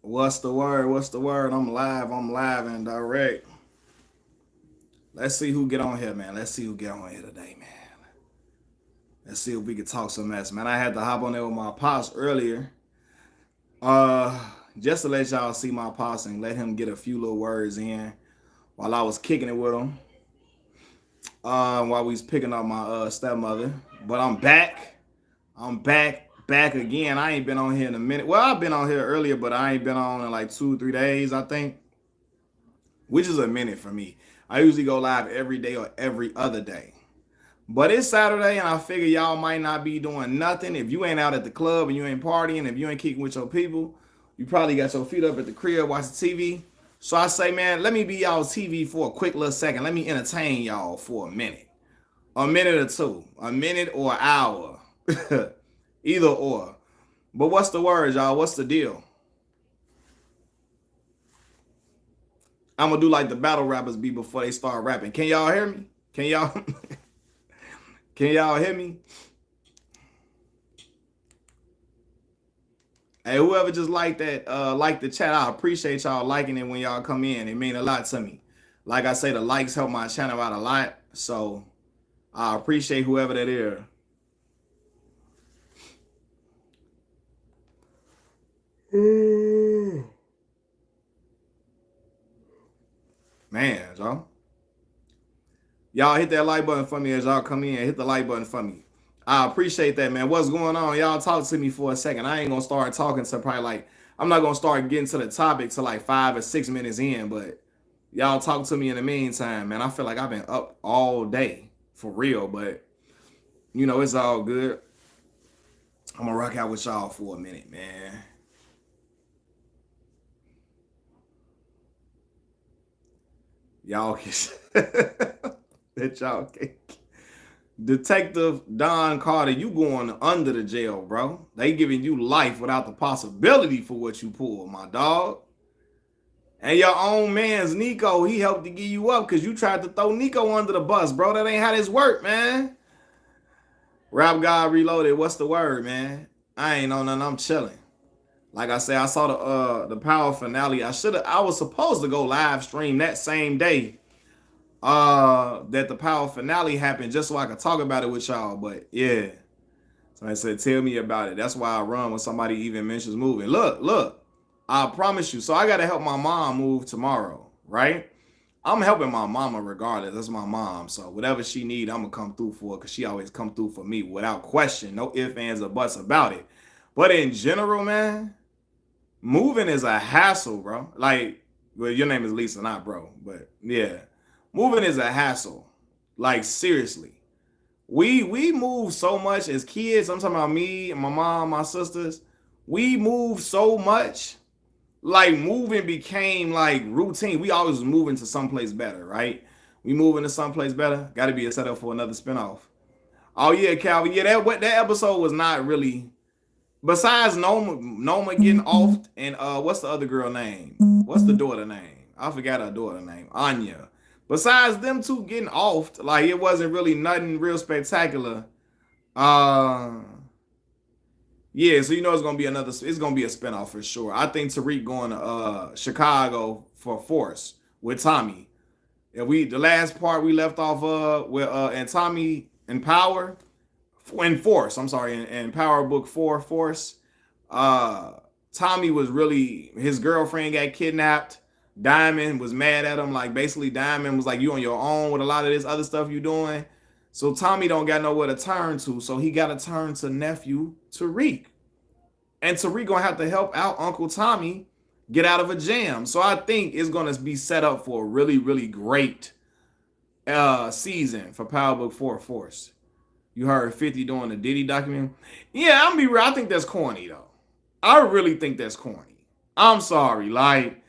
What's the word? What's the word? I'm live. I'm live and direct. Let's see who get on here, man. Let's see who get on here today, man. Let's see if we can talk some mess, man. I had to hop on there with my pops earlier. Uh, just to let y'all see my pops and let him get a few little words in while I was kicking it with him. While we was picking up my stepmother. But I'm back. I'm back again. I ain't been on here in a minute. Well, I've been on here earlier, but I ain't been on in like 2-3 days, I think. Which is a minute for me. I usually go live every day or every other day. But it's Saturday, and I figure y'all might not be doing nothing. If you ain't out at the club and you ain't partying, if you ain't kicking with your people, you probably got your feet up at the crib watching TV. So I say, man, let me be y'all's TV for a quick little second. Let me entertain y'all for a minute or two, a minute or an hour, either or. But what's the word, y'all? What's the deal? I'm gonna do like the battle rappers be before they start rapping. Can y'all hear me? Can y'all can y'all hear me? Hey, whoever just like that, like the chat, I appreciate y'all liking it when y'all come in. It mean a lot to me. Like I say, the likes help my channel out a lot. So I appreciate whoever that is. Man, y'all hit that like button for me as y'all come in. Hit the like button for me. I appreciate that, man. What's going on? Y'all talk to me for a second. I ain't gonna start talking to probably like, I'm not gonna start getting to the topic till like 5 or 6 minutes in, but y'all talk to me in the meantime, man. I feel like I've been up all day for real, but you know, it's all good. I'm gonna rock out with y'all for a minute, man. Y'all can that y'all can. Detective Don Carter, you going under the jail, bro. They giving you life without the possibility for what you pulled, my dog. And your own man's Nico, he helped to give you up because you tried to throw Nico under the bus, bro. That ain't how this work, man. Rap God Reloaded, what's the word, man? I ain't on nothing, I'm chilling. Like I said, I saw the Power finale. I was supposed to go live stream that same day that the Power finale happened just so I could talk about it with y'all. But yeah. So I said, tell me about it. That's why I run when somebody even mentions moving. Look, I promise you. So I got to help my mom move tomorrow, right? I'm helping my mama regardless. That's my mom. So whatever she need, I'm going to come through for her because she always come through for me without question. No ifs, ands, or buts about it. But in general, man, moving is a hassle, bro. Like, well, your name is Lisa, not bro. But yeah, moving is a hassle. Like, seriously. We move so much as kids. I'm talking about me and my mom, my sisters. We move so much. Like moving became like routine. We always was moving to someplace better, right? We moving to someplace better. Got to be a setup for another spinoff. Oh yeah, Calvin. Yeah, that episode was not really. Besides Noma getting off and what's the other girl name? What's the daughter name? I forgot her daughter name. Anya. Besides them two getting off, like it wasn't really nothing real spectacular. Yeah, so you know it's gonna be a spinoff for sure. I think Tariq going to Chicago for Force with Tommy. And the last part we left off with and Tommy in Power in Force. I'm sorry, in Power Book 4 Force. Tommy was really, his girlfriend got kidnapped. Diamond was mad at him. Like basically Diamond was like, you on your own with a lot of this other stuff you doing. So Tommy don't got nowhere to turn to. So he got to turn to nephew Tariq. And Tariq gonna have to help out Uncle Tommy get out of a jam. So I think it's gonna be set up for a really, really great season for Power Book 4 Force. You heard 50 doing the Diddy documentary. Yeah, I'm be real. I think that's corny though. I really think that's corny. I'm sorry. Like,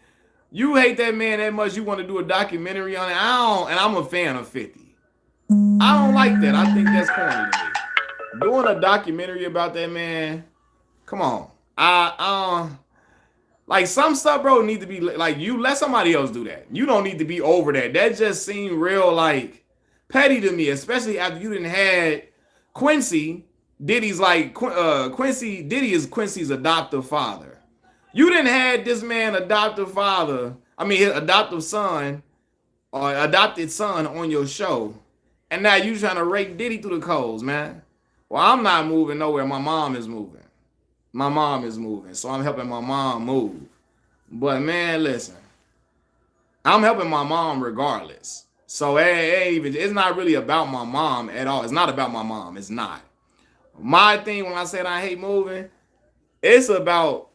you hate that man that much, you want to do a documentary on it. And I'm a fan of 50. I don't like that. I think that's corny to me. Doing a documentary about that man, come on. Like some stuff, bro, need to be like, you let somebody else do that. You don't need to be over that. That just seemed real like petty to me, especially after you didn't had Quincy. Diddy's like Quincy. Diddy is Quincy's adoptive father. You didn't had this man adoptive father, I mean his adoptive son or adopted son on your show, and now you trying to rake Diddy through the coals, man. Well, I'm not moving nowhere. My mom is moving. My mom is moving, so I'm helping my mom move. But man, listen, I'm helping my mom regardless. So it's not really about my mom at all. It's not about my mom. It's not. My thing when I said I hate moving, it's about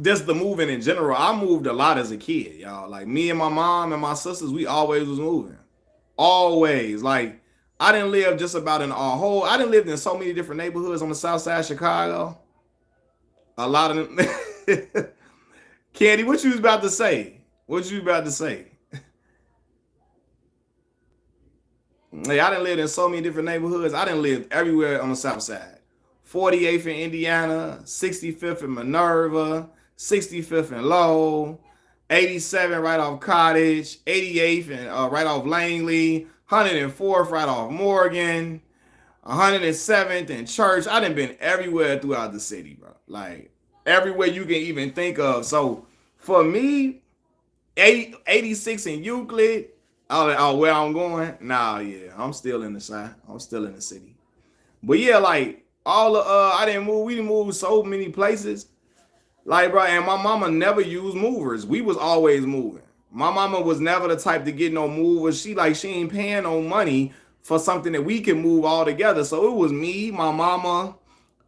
just the moving in general. I moved a lot as a kid, y'all. Like me and my mom and my sisters, we always was moving. Always. Like I didn't live just about in a whole. I didn't live in so many different neighborhoods on the south side of Chicago. A lot of them. Candy, what you was about to say? What you about to say? Hey, I didn't live in so many different neighborhoods. I didn't live everywhere on the south side. 48th in Indiana, 65th in Minerva, 65th in Lowell, 87 right off Cottage, 88th and right off Langley, 104th right off Morgan, 107th in Church. I done been everywhere throughout the city, bro. Like everywhere you can even think of. So for me, 86 in Euclid. Oh, where I'm going? Nah, yeah, I'm still in the side. I'm still in the city. But yeah, like all the I didn't move. We didn't move so many places. Like, bro, and my mama never used movers. We was always moving. My mama was never the type to get no movers. She ain't paying no money for something that we can move all together. So it was me, my mama,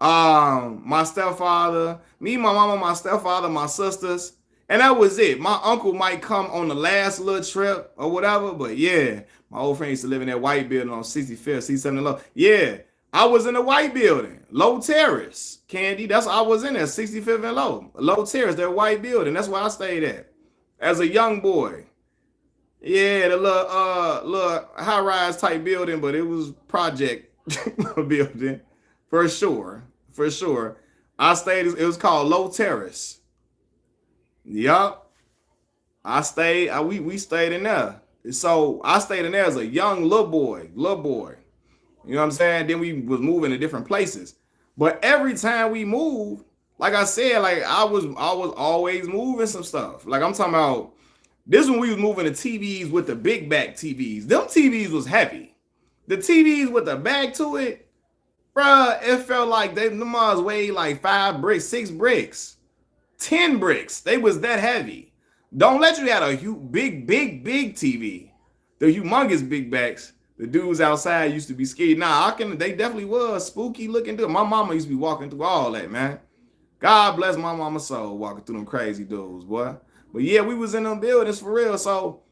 my stepfather, me, my mama, my stepfather, my sisters, and that was it. My uncle might come on the last little trip or whatever, but yeah, my old friend used to live in that white building on 65th, C7 Low. Yeah, I was in the white building, Low Terrace, Candy. That's I was in there, 65th and Low Terrace, that white building. That's where I stayed at as a young boy. Yeah, the little high rise type building, but it was project building for sure, for sure. I stayed. It was called Low Terrace. Yup, I stayed. We stayed in there. So I stayed in there as a young little boy, little boy. You know what I'm saying? Then we was moving to different places. But every time we moved, like I said, like I was always moving some stuff. Like I'm talking about this when we was moving the TVs with the big back TVs. Them TVs was heavy. The TVs with the back to it, bruh, it felt like them mods weighed like 5 bricks, 6 bricks, 10 bricks. They was that heavy. Don't let you have a big TV. The humongous big backs. The dudes outside used to be scared. Nah, they definitely was spooky looking dude. My mama used to be walking through all that, man. God bless my mama's soul walking through them crazy dudes, boy. But yeah, we was in them buildings for real. So,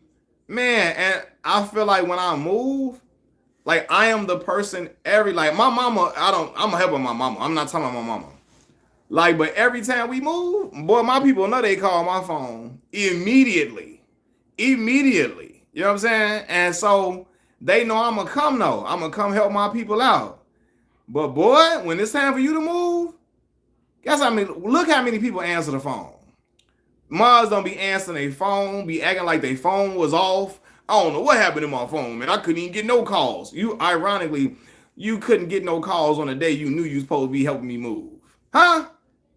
man, and I feel like when I move, like I am the person like my mama, I'm helping my mama. I'm not talking about my mama. Like, but every time we move, boy, my people know they call my phone immediately. Immediately. You know what I'm saying? And so they know I'm gonna come though. I'm gonna come help my people out. But boy, when it's time for you to move, guess how many look how many people answer the phone. Moms don't be answering their phone, be acting like their phone was off. I don't know what happened to my phone, man. I couldn't even get no calls. Ironically, you couldn't get no calls on the day you knew you was supposed to be helping me move. Huh?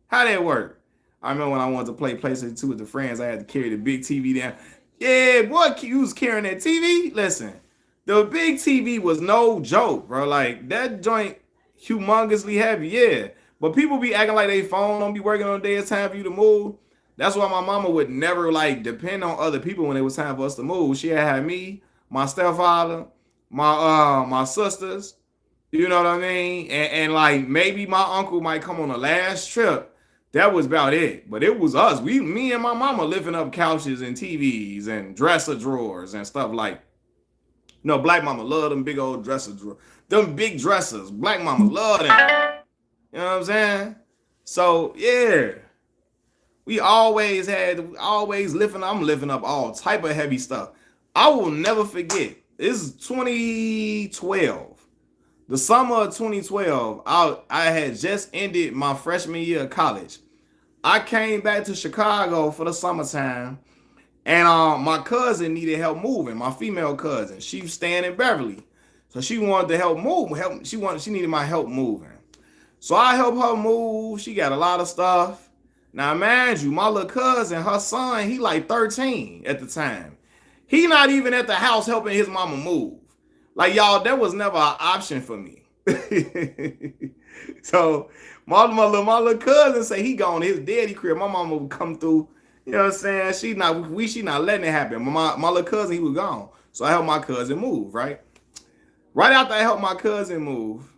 How that work? I remember when I wanted to play PlayStation 2 with the friends, I had to carry the big TV down. Yeah, boy, you was carrying that TV. Listen, the big TV was no joke, bro. Like, that joint humongously heavy, yeah. But people be acting like they phone don't be working on the day it's time for you to move. That's why my mama would never, like, depend on other people when it was time for us to move. She had me, my stepfather, my sisters, you know what I mean? And like, maybe my uncle might come on the last trip. That was about it. But it was us. Me and my mama lifting up couches and TVs and dresser drawers and stuff like. No, black mama love them big old dresser drawers. Them big dressers. Black mama love them. You know what I'm saying? So, yeah. We always lifting. I'm lifting up all type of heavy stuff. I will never forget. This is 2012. The summer of 2012, I had just ended my freshman year of college. I came back to Chicago for the summertime, and my cousin needed help moving. My female cousin, she was staying in Beverly, so she wanted to help move. She needed my help moving, so I helped her move. She got a lot of stuff. Now, mind you, my little cousin, her son, he like 13 at the time. He not even at the house helping his mama move. Like, y'all, that was never an option for me. So my little cousin say he gone to his daddy crib. My mama would come through. You know what I'm saying? She not letting it happen. My little cousin, he was gone. So I helped my cousin move, right? Right after I helped my cousin move,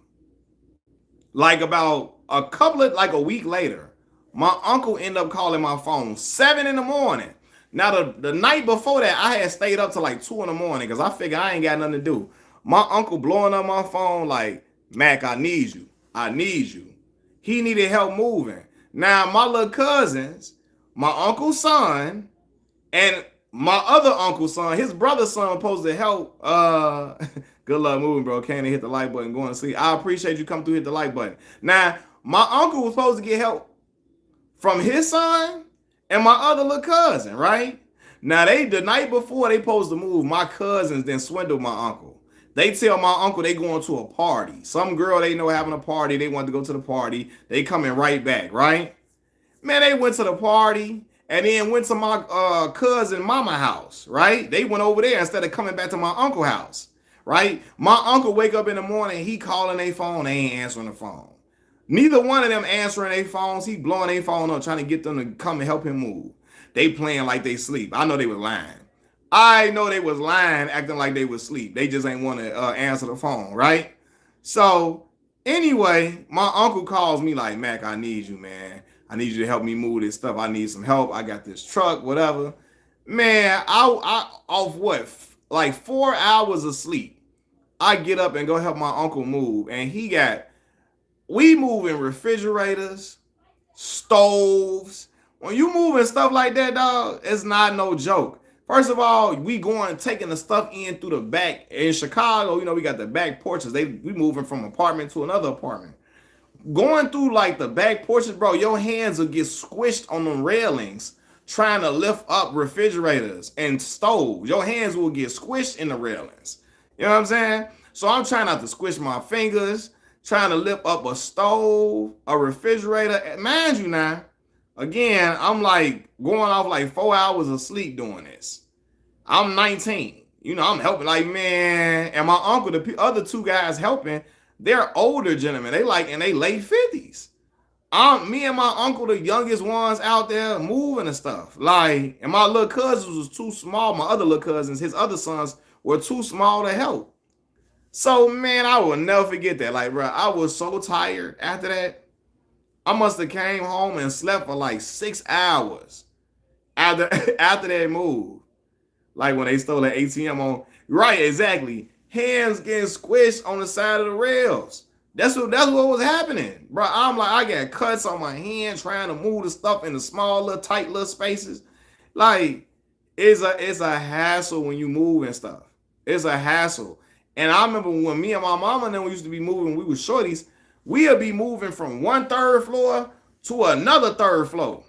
like about like a week later, my uncle ended up calling my phone 7 in the morning. Now the night before that, I had stayed up to like 2 in the morning because I figured I ain't got nothing to do. My uncle blowing up my phone like, Mac, I need you. I need you. He needed help moving. Now my little cousins, my uncle's son, and my other uncle's son, his brother's son, supposed to help. Good luck moving, bro. Can't hit the like button, going to sleep. I appreciate you come through, hit the like button. Now, my uncle was supposed to get help from his son and my other little cousin, right? Now, the night before they supposed to move, my cousins then swindled my uncle. They tell my uncle they going to a party. Some girl they know having a party. They want to go to the party. They coming right back, right? Man, they went to the party and then went to my cousin mama house, right? They went over there instead of coming back to my uncle house, right? My uncle wake up in the morning, he calling their phone, they ain't answering the phone. Neither one of them answering their phones. He blowing their phone up, trying to get them to come and help him move. They playing like they sleep. I know they was lying. I know they was lying, acting like they was asleep. They just ain't want to answer the phone, right? So anyway, my uncle calls me like, Mac, I need you, man. I need you to help me move this stuff. I need some help. I got this truck, whatever. Man, I off what? Like 4 hours of sleep. I get up and go help my uncle move. And we moving refrigerators, stoves. When you moving stuff like that, dog, it's not no joke. First of all, we going taking the stuff in through the back in Chicago. You know, we got the back porches. We moving from apartment to another apartment. Going through like the back porches, bro, your hands will get squished on them railings trying to lift up refrigerators and stoves. Your hands will get squished in the railings. You know what I'm saying? So I'm trying not to squish my fingers, trying to lift up a stove, a refrigerator. Mind you now, again, I'm like going off like 4 hours of sleep doing this. I'm 19. You know, I'm helping like, man, and my uncle, the other two guys helping, they're older gentlemen. They like in their late 50s. Me and my uncle, the youngest ones out there moving and stuff. Like, and my little cousins was too small. My other little cousins, his other sons were too small to help. So, man, I will never forget that. Like, bro, I was so tired after that. I must have came home and slept for like 6 hours after after that move. Like when they stole the ATM on, right, exactly. Hands getting squished on the side of the rails. That's what was happening, bro. I'm like, I got cuts on my hand trying to move the stuff in the small little tight little spaces. Like, it's a hassle when you move and stuff. It's a hassle. And I remember when me and my mama and then we used to be moving, we were shorties, we'd be moving from one third floor to another third floor.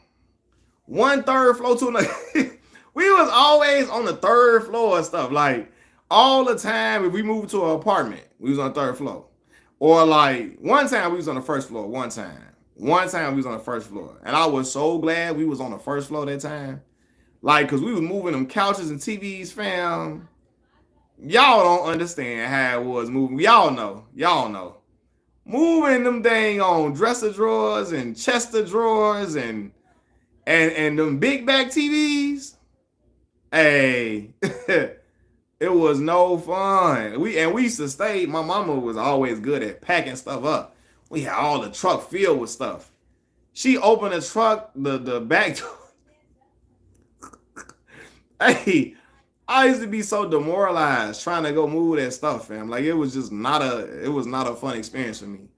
One third floor to another. We was always on the third floor and stuff. Like, all the time, if we moved to an apartment, we was on the third floor. Or like, one time we was on the first floor, one time. One time we was on the first floor. And I was so glad we was on the first floor that time. Like, because we was moving them couches and TVs, fam. Y'all don't understand how it was moving. Y'all know. Y'all know. Moving them dang on dresser drawers and chest of drawers and them big back TVs. Hey, it was no fun. We used to stay. My mama was always good at packing stuff up. We had all the truck filled with stuff. She opened the truck, the back door. Hey, I used to be so demoralized trying to go move that stuff, fam. Like, it was not a fun experience for me.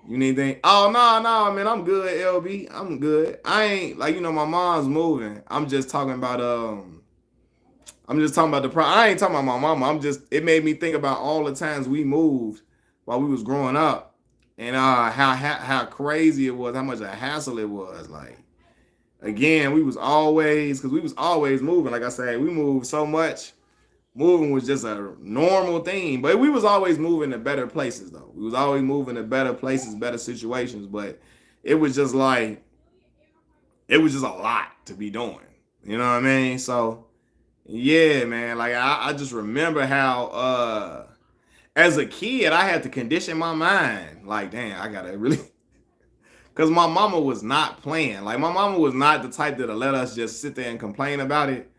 You need anything? Oh, no, man, I'm good, LB. I'm good. I ain't, like, my mom's moving. I'm just talking about I ain't talking about my mama. It made me think about all the times we moved while we was growing up and how crazy it was, how much a hassle it was. Like, again, we was always moving. Like I said, we moved so much. Moving was just a normal thing, but we was always moving to better places though. We was always moving to better places, better situations, but it was just like, it was just a lot to be doing. You know what I mean? So yeah, man. Like I just remember how as a kid I had to condition my mind. Like, damn, I gotta really because my mama was not playing. Like my mama was not the type that'll let us just sit there and complain about it.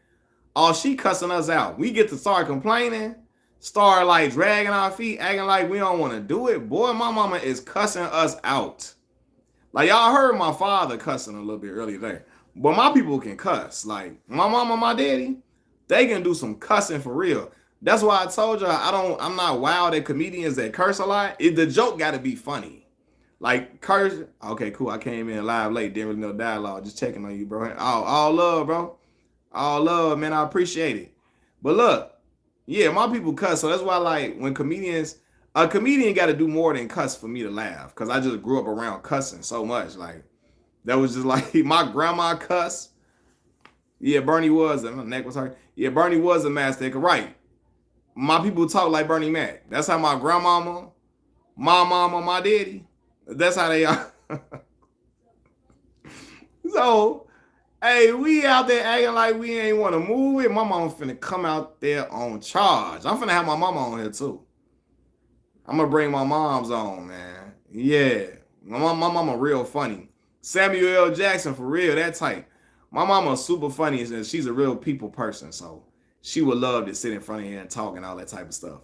Oh, she cussing us out. We get to start complaining, start like dragging our feet, acting like we don't want to do it. Boy, my mama is cussing us out. Like y'all heard my father cussing a little bit earlier there. But my people can cuss. Like my mama, my daddy, they can do some cussing for real. That's why I told you I'm not wild at comedians that curse a lot. The joke gotta be funny. Like curse, okay, cool. I came in live late, didn't really know dialogue, just checking on you, bro. All love, bro. All love, man. I appreciate it. But look, yeah, my people cuss. So that's why, like, when comedians, a comedian got to do more than cuss for me to laugh. Cause I just grew up around cussing so much. Like, that was just like my grandma cuss. Yeah, Bernie was. My neck was hurt. Yeah, Bernie was a master. Right. My people talk like Bernie Mac. That's how my grandmama, my mama, my daddy. That's how they are. So hey, we out there acting like we ain't want to move it. My mama finna come out there on charge. I'm finna have my mama on here too. I'm gonna bring my moms on, man. Yeah. My mama real funny. Samuel L. Jackson, for real, that type. My mama super funny and she's a real people person. So she would love to sit in front of here and talk and all that type of stuff.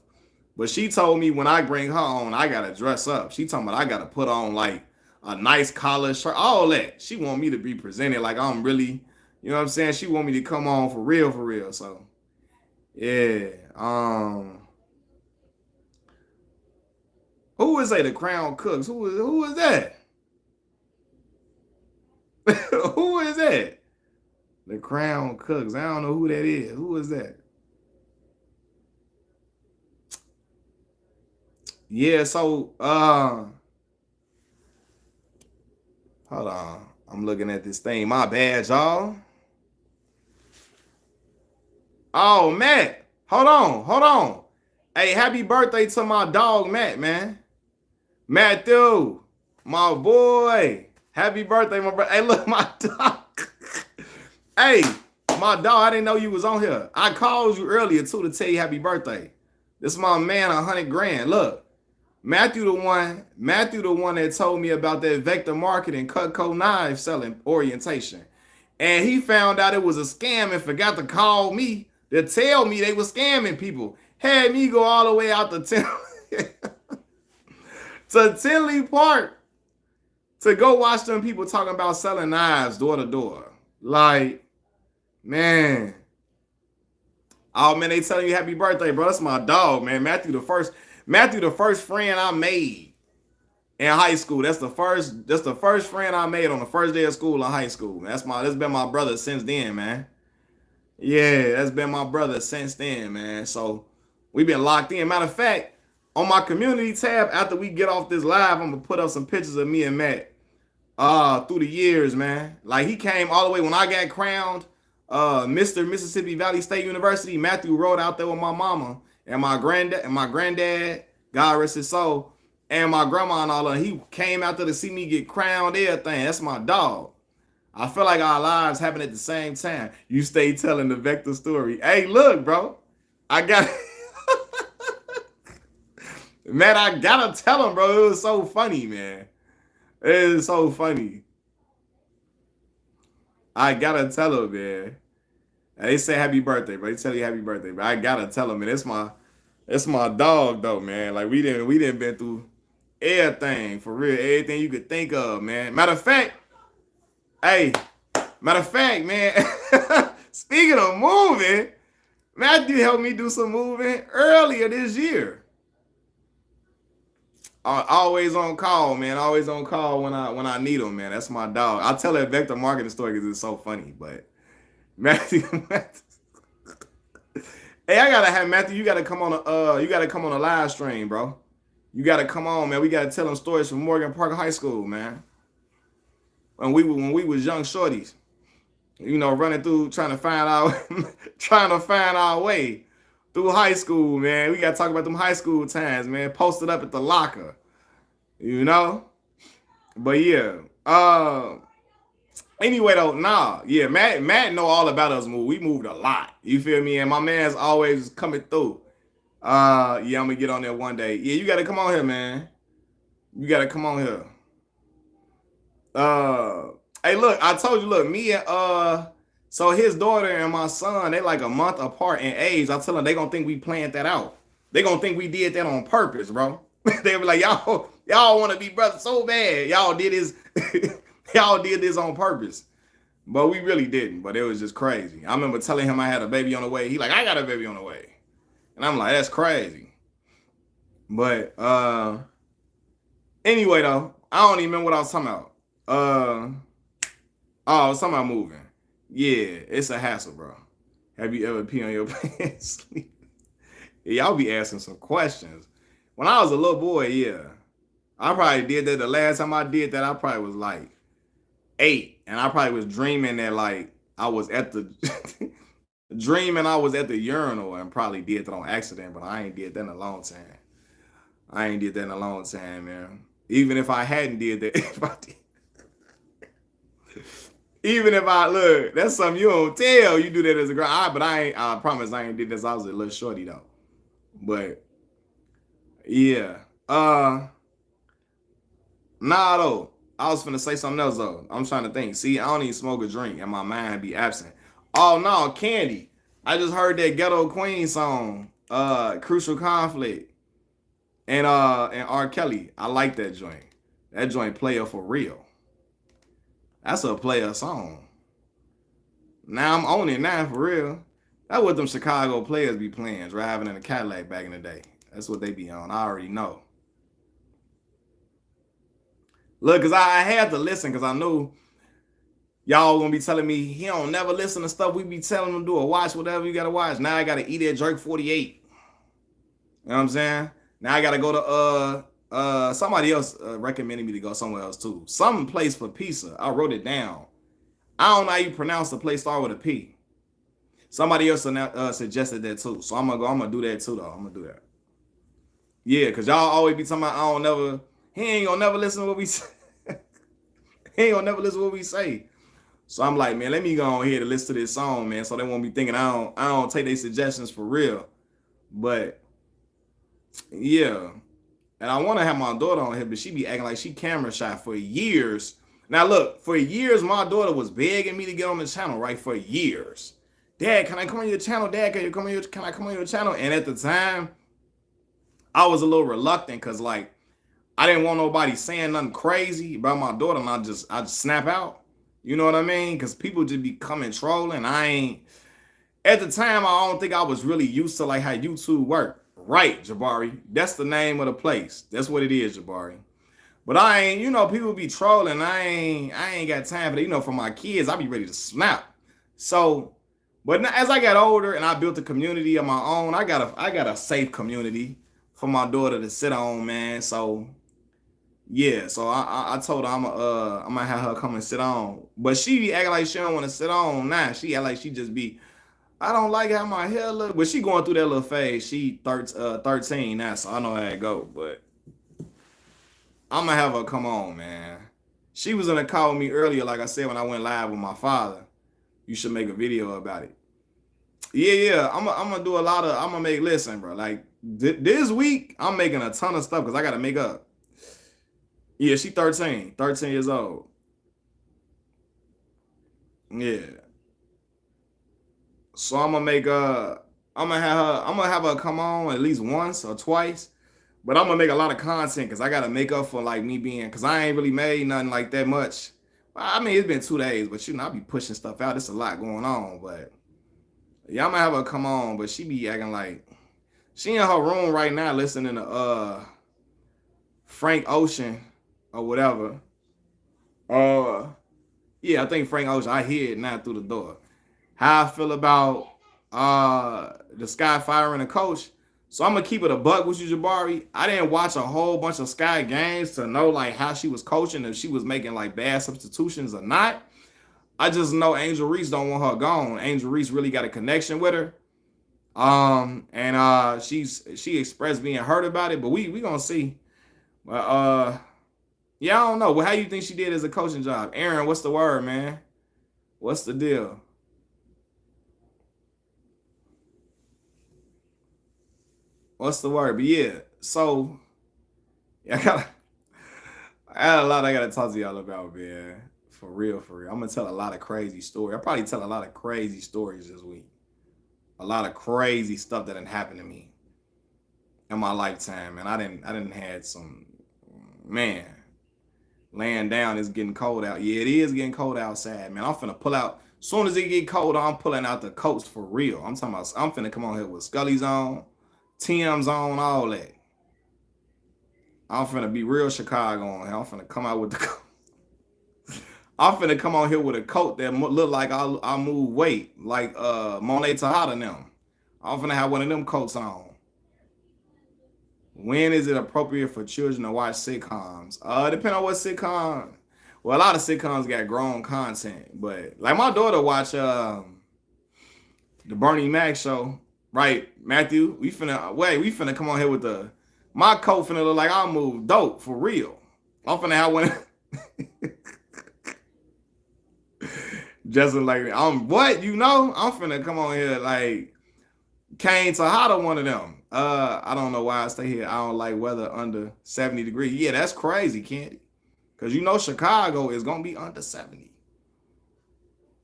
But she told me when I bring her on, I gotta dress up. She told me I gotta put on like a nice collar shirt, all that. She want me to be presented like I'm really, you know what I'm saying? She want me to come on for real, for real. So yeah. Who is that? The Crown Cooks? Who is that? Who is that? The Crown Cooks. I don't know who that is. Who is that? Yeah, so hold on. I'm looking at this thing. My bad, y'all. Oh, Matt. Hold on. Hold on. Hey, happy birthday to my dog, Matt, man. Matthew, my boy. Happy birthday, my brother. Hey, look, my dog. Hey, my dog, I didn't know you was on here. I called you earlier, too, to tell you happy birthday. This is my man, 100 grand. Look, Matthew the one that told me about that vector marketing Cutco knife selling orientation. And he found out it was a scam and forgot to call me to tell me they were scamming people. Had me go all the way out to Tinley Park to go watch them people talking about selling knives door to door. Like, man. Oh man, they telling you happy birthday, bro. That's my dog, man. Matthew the first friend I made in high school. That's the first friend I made on the first day of school in high school. That's been my brother since then, man. Yeah, that's been my brother since then, man. So we've been locked in. Matter of fact, on my community tab, after we get off this live, I'm gonna put up some pictures of me and Matt through the years, man. Like he came all the way when I got crowned Mr. Mississippi Valley State University. Matthew rode out there with my mama and my granddad, God rest his soul, and my grandma and all of them. He came out there to see me get crowned, everything. That's my dog. I feel like our lives happen at the same time. You stay telling the vector story. Hey, look, bro. I got man, I gotta tell him, bro. It was so funny, man. It is so funny. I gotta tell him, man. They say happy birthday, bro. They tell you happy birthday, but I gotta tell him, man. It's my dog, though, man. Like we didn't been through everything for real, everything you could think of, man. Hey, matter of fact, man. Speaking of moving, Matthew helped me do some moving earlier this year. Always on call, man. Always on call when I need him, man. That's my dog. I'll tell that vector marketing story because it's so funny. But Matthew, hey, I gotta have Matthew. You gotta come on a live stream, bro. You gotta come on, man. We gotta tell them stories from Morgan Park High School, man. When we was young shorties, you know, running through trying to find our way through high school, man. We gotta talk about them high school times, man. Posted up at the locker, you know. But yeah, Anyway though, nah, yeah, Matt know all about us move. We moved a lot. You feel me? And my man's always coming through. Yeah, I'm gonna get on there one day. Yeah, you gotta come on here, man. You gotta come on here. Uh, hey, look, I told you, look, me and so his daughter and my son, they like a month apart in age. I tell them they gonna think we planned that out. They gonna think we did that on purpose, bro. They be like, y'all want to be brothers so bad. Y'all did this, y'all did this on purpose. But we really didn't. But it was just crazy. I remember telling him I had a baby on the way. He like, I got a baby on the way. And I'm like, that's crazy. But anyway though, I don't even remember what I was talking about. Oh, I was talking about moving. Yeah, it's a hassle, bro. Have you ever peed on your pants? Yeah, y'all be asking some questions. When I was a little boy, yeah. I probably did that. The last time I did that, I probably was like 8. And I probably was dreaming that like I was at the dreaming I was at the urinal and probably did that on accident, but I ain't did that in a long time. I ain't did that in a long time, man. Even if I hadn't did that, if I did, even if I look, that's something you don't tell. You do that as a girl. But I ain't. I promise I ain't did this. I was a little shorty though. But yeah. Nah though. I was finna say something else though. I'm trying to think. See, I don't even smoke or drink, and my mind be absent. Oh no, Candy. I just heard that Ghetto Queen song, Crucial Conflict, and R. Kelly. I like that joint. That joint player for real. That's a player song. Now I'm owning now for real. That's what them Chicago players be playing, driving in a Cadillac back in the day. That's what they be on. I already know. Look, cause I had to listen because I knew y'all gonna be telling me he don't never listen to stuff we be telling him to do or watch whatever you gotta watch. Now I gotta eat that jerk 48. You know what I'm saying? Now I gotta go to somebody else recommended me to go somewhere else too. Some place for pizza. I wrote it down. I don't know how you pronounce the place start with a P. Somebody else suggested that too. So I'm gonna do that too though. I'm gonna do that. Yeah, cause y'all always be talking about I don't never he ain't gonna never listen to what we say. He ain't gonna never listen to what we say. So I'm like, man, let me go on here to listen to this song, man. So they won't be thinking I don't take their suggestions for real. But yeah. And I want to have my daughter on here, but she be acting like she camera shy for years. Now look, for years, my daughter was begging me to get on the channel, right? For years. Dad, can I come on your channel? Dad, can I come on your channel? And at the time, I was a little reluctant because like I didn't want nobody saying nothing crazy about my daughter, and I just snap out. You know what I mean? Because people just be coming trolling. I ain't at the time. I don't think I was really used to like how YouTube worked. Right, Jabari. That's the name of the place. That's what it is, Jabari. But I ain't, people be trolling. I ain't got time for that. For my kids, I be ready to snap. So, but as I got older and I built a community of my own, I got a safe community for my daughter to sit on, man. So yeah, so I told her I'm gonna have her come and sit on. But she be acting like she don't want to sit on now. She act like she just be I don't like how my hair look. But she going through that little phase. She 13 now, so I know how it go. But I'm gonna have her come on, man. She was gonna call me earlier, like I said, when I went live with my father. You should make a video about it. Yeah. I'm gonna do a lot of. I'm gonna make. Listen, bro. Like this week, I'm making a ton of stuff because I gotta make up. Yeah, she 13 years old. Yeah. So I'm gonna have her come on at least once or twice. But I'm gonna make a lot of content because I gotta make up for like me being because I ain't really made nothing like that much. I mean, it's been 2 days, but I be pushing stuff out. It's a lot going on, but yeah, I'm gonna have her come on, but she be acting like she in her room right now listening to Frank Ocean or whatever. Yeah, I think Frank Ocean. I hear it now through the door. How I feel about the Sky firing a coach. So I'm gonna keep it a buck with you, Jabari. I didn't watch a whole bunch of Sky games to know like how she was coaching, if she was making like bad substitutions or not. I just know Angel Reese don't want her gone. Angel Reese really got a connection with her. And she expressed being hurt about it, but we gonna see. But Yeah, I don't know. Well, how you think she did as a coaching job? Aaron, what's the word, man? What's the deal? What's the word? But yeah, so yeah, I got a lot I gotta talk to y'all about, man. For real, for real. I'm gonna tell a lot of crazy stories. I probably tell a lot of crazy stories this week. A lot of crazy stuff that didn't happen to me in my lifetime, and I didn't had some man laying down. It's getting cold out. Yeah, it is getting cold outside, man. I'm finna pull out. As soon as it get colder, I'm pulling out the coats for real. I'm talking about. I'm finna come on here with Scully's on, Tim's on, all that. I'm finna be real Chicago on here. I'm finna come out with the. I'm finna come on here with a coat that look like I move weight, like Monet Tejada and them. I'm finna have one of them coats on. When is it appropriate for children to watch sitcoms? Depending on what sitcom. Well, a lot of sitcoms got grown content, but like my daughter watch the Bernie Mac show, right? Matthew, we finna come on here with the my coat finna look like I move dope for real. I'm finna have one. Just like I'm what you know, I'm finna come on here like Kane Tejada, one of them. I don't know why I stay here. I don't like weather under 70 degrees. Yeah, that's crazy, Candy. Because you know Chicago is gonna be under 70.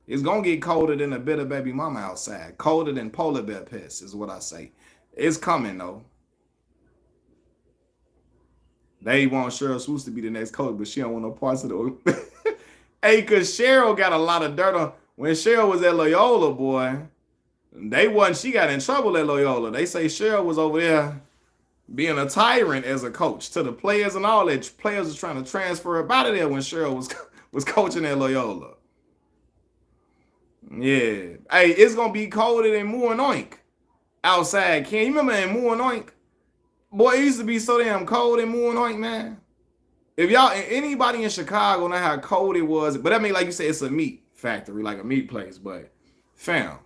It's gonna get colder than a bitter baby mama outside. Colder than polar bear piss is what I say. It's coming though. They want Cheryl Swoops to be the next coach, but she don't want no parts of the. Hey, cause Cheryl got a lot of dirt on when Cheryl was at Loyola, boy. She got in trouble at Loyola. They say Cheryl was over there being a tyrant as a coach to the players and all that. Players was trying to transfer up out of there when Cheryl was coaching at Loyola. Yeah. Hey, it's gonna be colder than Moore and Oink outside. Can you remember in Moore and Oink? Boy, it used to be so damn cold in Moore and Oink, man. If y'all anybody in Chicago know how cold it was, but I mean, like you said, it's a meat factory, like a meat place. But fam,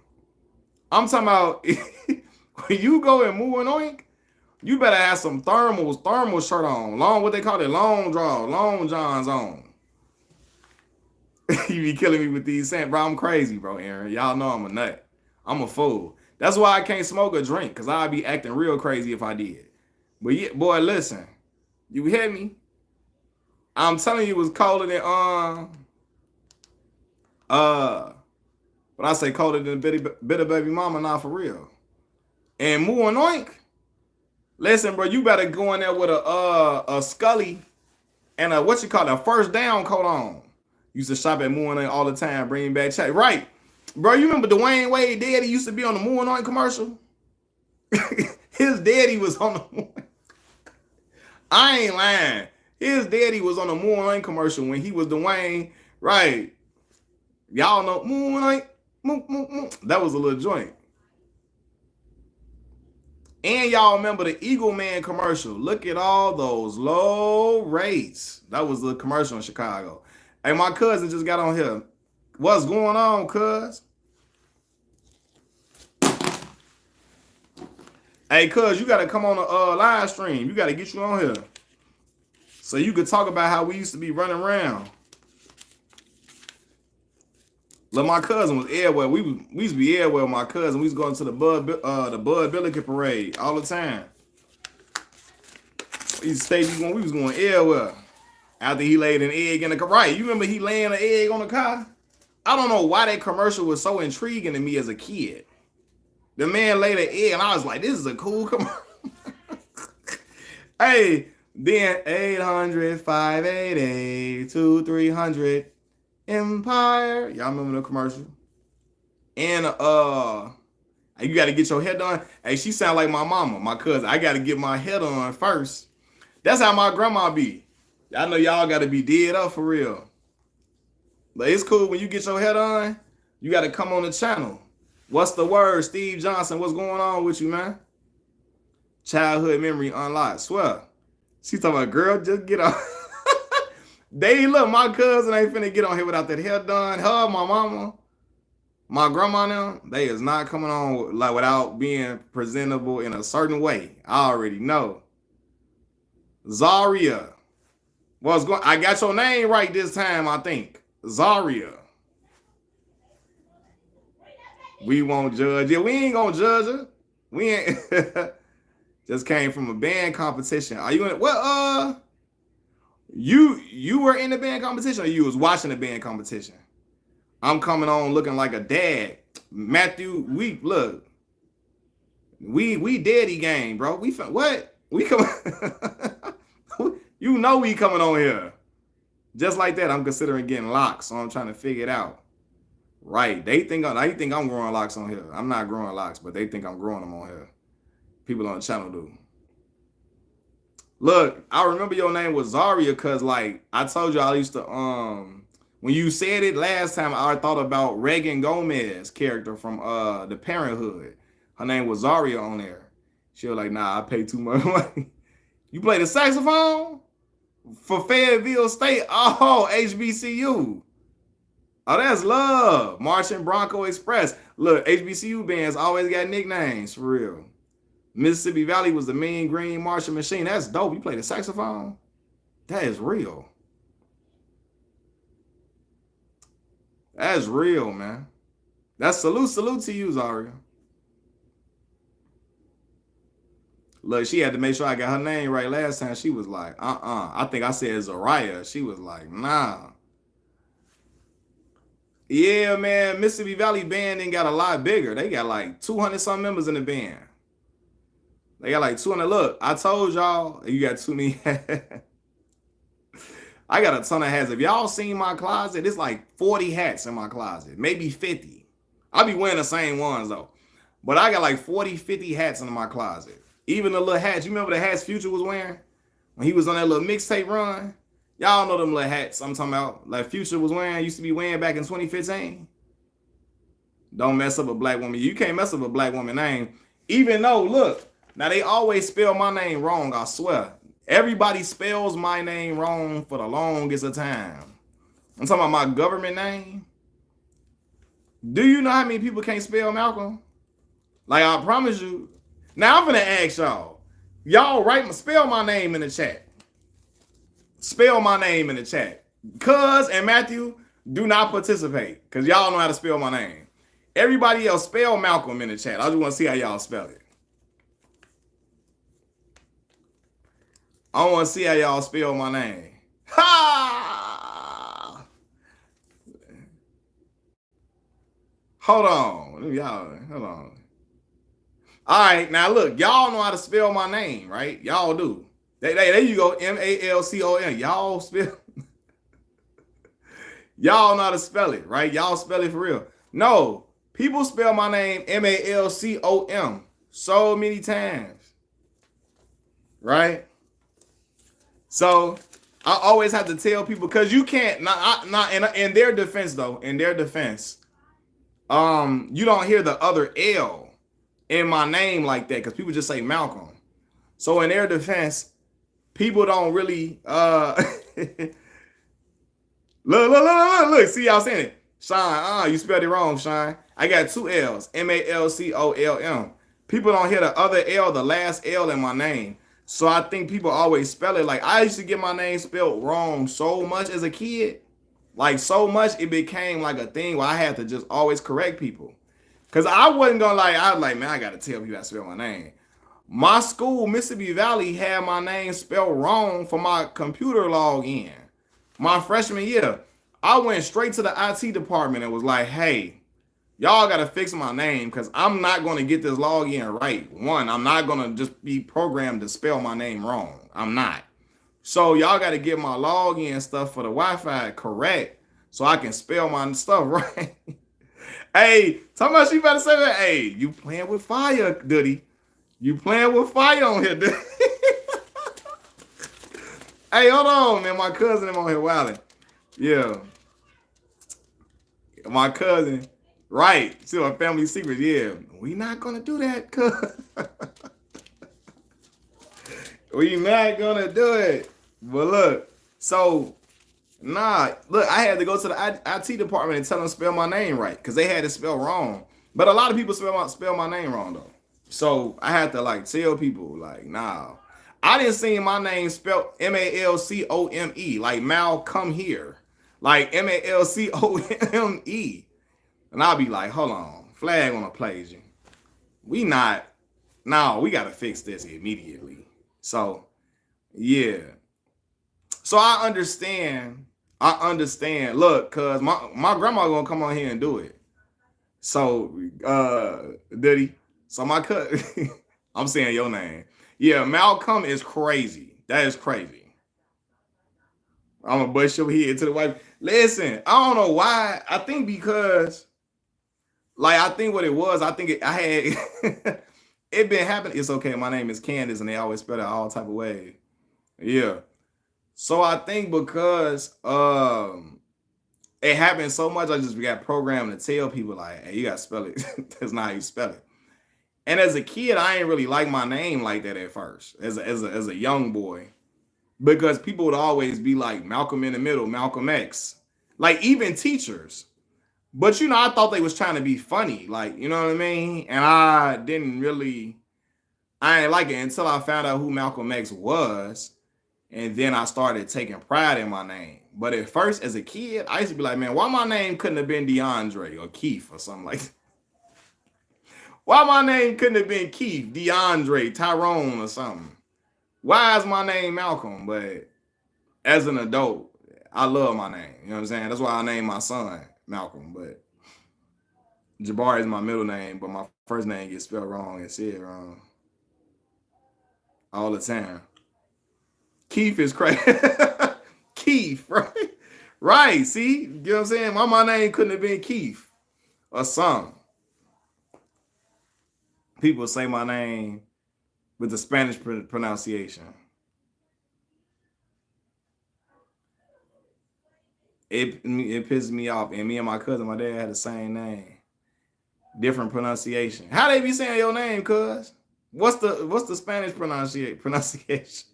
I'm talking about when you go and Moore and Oink, you better have some thermal shirt on, long what they call it, long draw, long johns on. You be killing me with these saying, bro. I'm crazy, bro, Aaron. Y'all know I'm a nut. I'm a fool. That's why I can't smoke or drink, cause I'd be acting real crazy if I did. But yeah, boy, listen, you hear me? I'm telling you, it was colder than when I say colder than bitter baby mama, not for real. And Moo and Oink, listen, bro, you better go in there with a Scully and a first down coat on. Used to shop at Moo and Oink all the time, bringing back check. Right, bro. You remember Dwayne Wade daddy used to be on the Moo and Oink commercial? His daddy was on the Moo. I ain't lying. His daddy was on a Moo and Oink commercial when he was Dwayne. Right. Y'all know Moo and Oink. Moo. That was a little joint. And y'all remember the Eagle Man commercial. Look at all those low rates. That was the commercial in Chicago. Hey, my cousin just got on here. What's going on, cuz? Hey, cuz, you got to come on the live stream. You got to get you on here. So you could talk about how we used to be running around. Look, my cousin was everywhere. We used to be everywhere with my cousin. We was going to the Bud Billiken parade all the time. We used to stay, we was going everywhere. After he laid an egg in the car. Right, you remember he laying an egg on the car? I don't know why that commercial was so intriguing to me as a kid. The man laid an egg and I was like, this is a cool commercial. Hey, then 800-588-2300 Empire. Y'all remember the commercial? And you got to get your hair done. Hey, she sound like my mama, my cousin. I got to get my hair done first. That's how my grandma be. I know y'all got to be dead up for real. But it's cool when you get your hair done. You got to come on the channel. What's the word, Steve Johnson? What's going on with you, man? Childhood memory unlocked. Swear. She talking about, girl, just get on. Look, my cousin ain't finna get on here without that hair done. Her, my mama, my grandma now, they is not coming on like without being presentable in a certain way. I already know. Zaria. Well, it's going. I got your name right this time, I think. Zaria. We won't judge you. We ain't gonna judge her. We ain't. Just came from a band competition. Are you in? Well, you were in the band competition, or you was watching the band competition? I'm coming on looking like a dad, Matthew. We daddy gang, bro. We what? We come. You know we coming on here. Just like that, I'm considering getting locks, so I'm trying to figure it out. Right. They think I'm growing locks on here. I'm not growing locks, but they think I'm growing them on here. People on the channel do. Look, I remember your name was Zaria because like I told you I used to when you said it last time, I thought about Reagan Gomez character from the Parenthood. Her name was Zaria on there. She was like, nah, I pay too much money. You play the saxophone? For Fayetteville State? Oh, HBCU. Oh, that's love. Marching Bronco Express. Look, HBCU bands always got nicknames, for real. Mississippi Valley was the Mean Green Marching Machine. That's dope. You play the saxophone? That is real. That's real, man. That's salute to you, Zaria. Look, she had to make sure I got her name right last time. She was like, I think I said Zaria. She was like, nah. Yeah, man. Mississippi Valley band ain't got a lot bigger. They got like 200 some members in the band. They got like 200. Look, I told y'all you got too many. I got a ton of hats. If y'all seen my closet, it's like 40 hats in my closet, maybe 50. I be wearing the same ones though. But I got like 40, 50 hats in my closet. Even the little hats. You remember the hats Future was wearing when he was on that little mixtape run? Y'all know them little hats I'm talking about. Like Future was wearing, used to be wearing back in 2015. Don't mess up a black woman. You can't mess up a black woman name. Even though, look, now they always spell my name wrong, I swear. Everybody spells my name wrong for the longest of time. I'm talking about my government name. Do you know how many people can't spell Malcolm? Like I promise you. Now I'm gonna ask y'all. Y'all spell my name in the chat. Spell my name in the chat. Cuz and Matthew do not participate because y'all know how to spell my name. Everybody else spell Malcolm in the chat. I just want to see how y'all spell it. I want to see how y'all spell my name. Ha! Hold on. Hold on. All right, now look, y'all know how to spell my name, right? Y'all do. There you go, Malcom. Y'all spell. Y'all know how to spell it, right? Y'all spell it for real. No, people spell my name Malcom so many times, right? So I always have to tell people because you can't. Not in their defense though. In their defense, you don't hear the other L in my name like that because people just say Malcolm. So in their defense, people don't really look, see y'all saying it. Shine, you spelled it wrong, Shine. I got two L's, Malcolm. People don't hear the other L, the last L in my name. So I think people always spell it like I used to get my name spelled wrong so much as a kid. Like so much it became like a thing where I had to just always correct people. Cause I wasn't gonna I was like, man, I gotta tell people how to spell my name. My school, Mississippi Valley, had my name spelled wrong for my computer login. My freshman year, I went straight to the IT department and was like, hey, y'all gotta fix my name because I'm not gonna get this login right. One, I'm not gonna just be programmed to spell my name wrong. I'm not. So y'all gotta get my login stuff for the Wi-Fi correct so I can spell my stuff right. Hey, talking about she better say that. Hey, you playing with fire, Duddy. You playing with fire on here, Duddy. Hey, hold on, man. My cousin is on here wilding. Yeah. My cousin. Right. See my family secrets. Yeah. We not gonna do that, cuz. We not gonna do it. But look, so look, I had to go to the IT department and tell them to spell my name right because they had it spelled wrong. But a lot of people spell my name wrong though. So I had to like tell people like, nah. I didn't see my name spelled Malcome, like Mal come here, like Malcome, and I'll be like, hold on, flag on a plagiar. We not, no, we got to fix this immediately. So yeah, so I understand. I understand. Look, cause my grandma gonna come on here and do it. So Diddy. So my cut. I'm saying your name. Yeah, Malcolm is crazy. That is crazy. I'm gonna bust your head to the wife. Listen, I don't know why. I think because, like, I think what it was. I think I had it been happening. It's okay. My name is Candace, and they always spell it all type of ways. Yeah. So I think because it happened so much, I just got programmed to tell people like, "Hey, you gotta spell it. That's not how you spell it." And as a kid, I ain't really like my name like that at first. As a young boy, because people would always be like Malcolm in the Middle, Malcolm X, like even teachers. But I thought they was trying to be funny, like you know what I mean. And I didn't really, I ain't like it until I found out who Malcolm X was, and then I started taking pride in my name. But at first, as a kid, I used to be like, man, why my name couldn't have been DeAndre or Keith or something like that? Why my name couldn't have been Keith, DeAndre, Tyrone, or something? Why is my name Malcolm? But as an adult, I love my name. You know what I'm saying? That's why I named my son Malcolm. But Jabari is my middle name, but my first name gets spelled wrong and said wrong all the time. Keith is crazy. Keith, right? Right. See? You know what I'm saying? Why my name couldn't have been Keith or something. People say my name with the Spanish pronunciation. It pisses me off. And me and my cousin, my dad had the same name, different pronunciation. How they be saying your name, cuz? What's the Spanish pronunciation?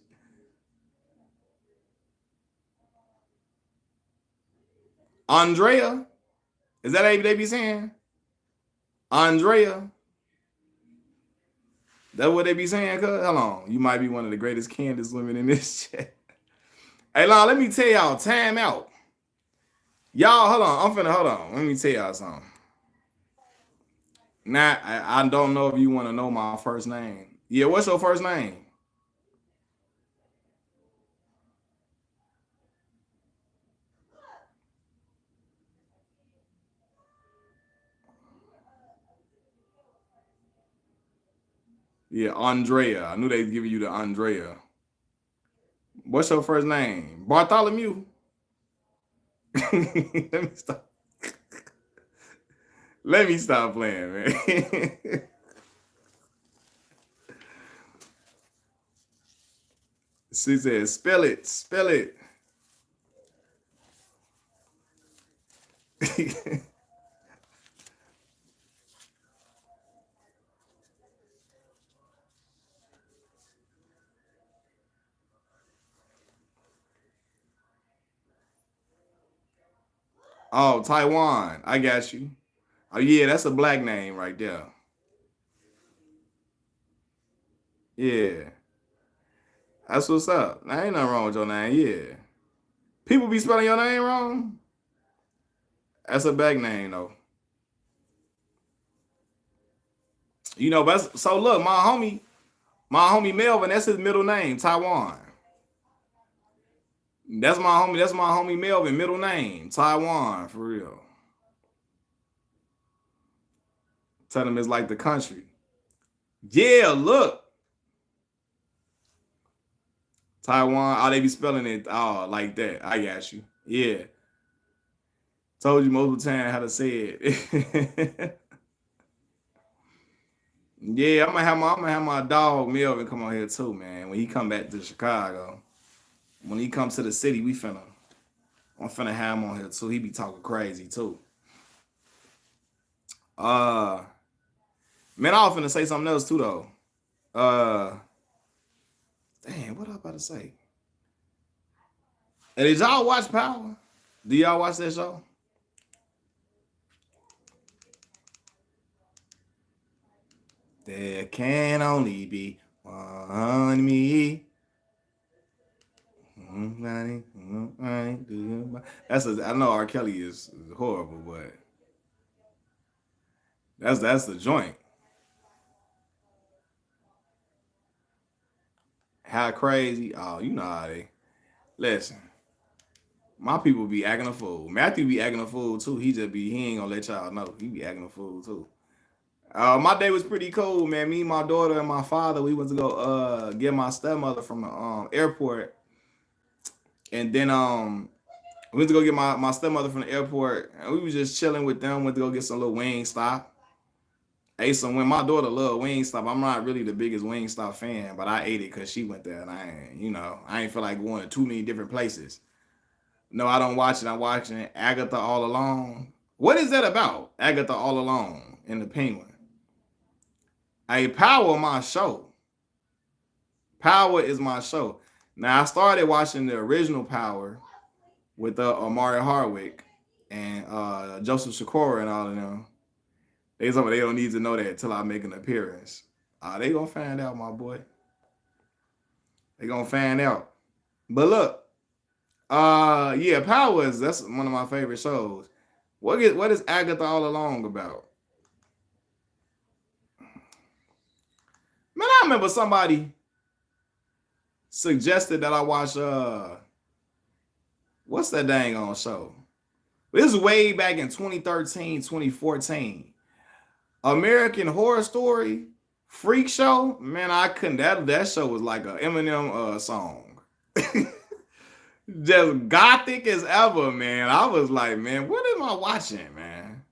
Andrea? Is that how they be saying? Andrea? That's what they be saying, cuz? Hold on. You might be one of the greatest Candace women in this chat. Hey, Lon, let me tell y'all, time out. Y'all, hold on. Hold on. Let me tell y'all something. Now, I don't know if you want to know my first name. Yeah, what's your first name? Yeah, Andrea. I knew they'd give you the Andrea. What's your first name? Bartholomew. Let me stop. Let me stop playing, man. She said, spell it, spell it. Oh, Taiwan. I got you. Oh, yeah, that's a black name right there. Yeah. That's what's up. Now, ain't nothing wrong with your name. Yeah. People be spelling your name wrong. That's a back name, though. But so look, my homie Melvin, that's his middle name, Taiwan. That's my homie Melvin, middle name, Taiwan, for real. Tell him it's like the country. Yeah, look. Taiwan, oh, they be spelling it like that. I got you. Yeah. Told you multiple times how to say it. Yeah, I'm gonna have my dog Melvin come on here too, man. When he come back to Chicago. When he comes to the city, I'm finna have him on here too. He be talking crazy too. Uh Man, I was finna say something else too though. Uh Damn, what I about to say? And did y'all watch Power? Do y'all watch that show? There can only be one me. I know R. Kelly is horrible, but that's the joint. How crazy? Oh, you know how they listen. My people be acting a fool. Matthew be acting a fool too. He ain't gonna let y'all know. He be acting a fool too. My day was pretty cool, man. Me, my daughter, and my father, we went to go get my stepmother from the airport. And then we went to go get my stepmother from the airport, and we was just chilling with them. Went to go get some little wing stop. Ate some when my daughter loved wing stop. I'm not really the biggest wing stop fan, but I ate it because she went there, and I ain't feel like going to too many different places. No, I don't watch it. I'm watching Agatha All Alone. What is that about? Agatha All Alone and the Penguin. A Power my show. Power is my show. Now I started watching the original Power with Amari Hardwick and Joseph Sikora and all of them. They told me they don't need to know that until I make an appearance. They gonna find out, my boy. They gonna find out. But look, yeah, Power that's one of my favorite shows. What is Agatha All Along about? Man, I remember somebody suggested that I watch what's that dang on show? This is way back in 2013, 2014. American Horror Story, Freak Show. Man, I couldn't. That show was like a Eminem song. Just gothic as ever, man. I was like, man, what am I watching, man?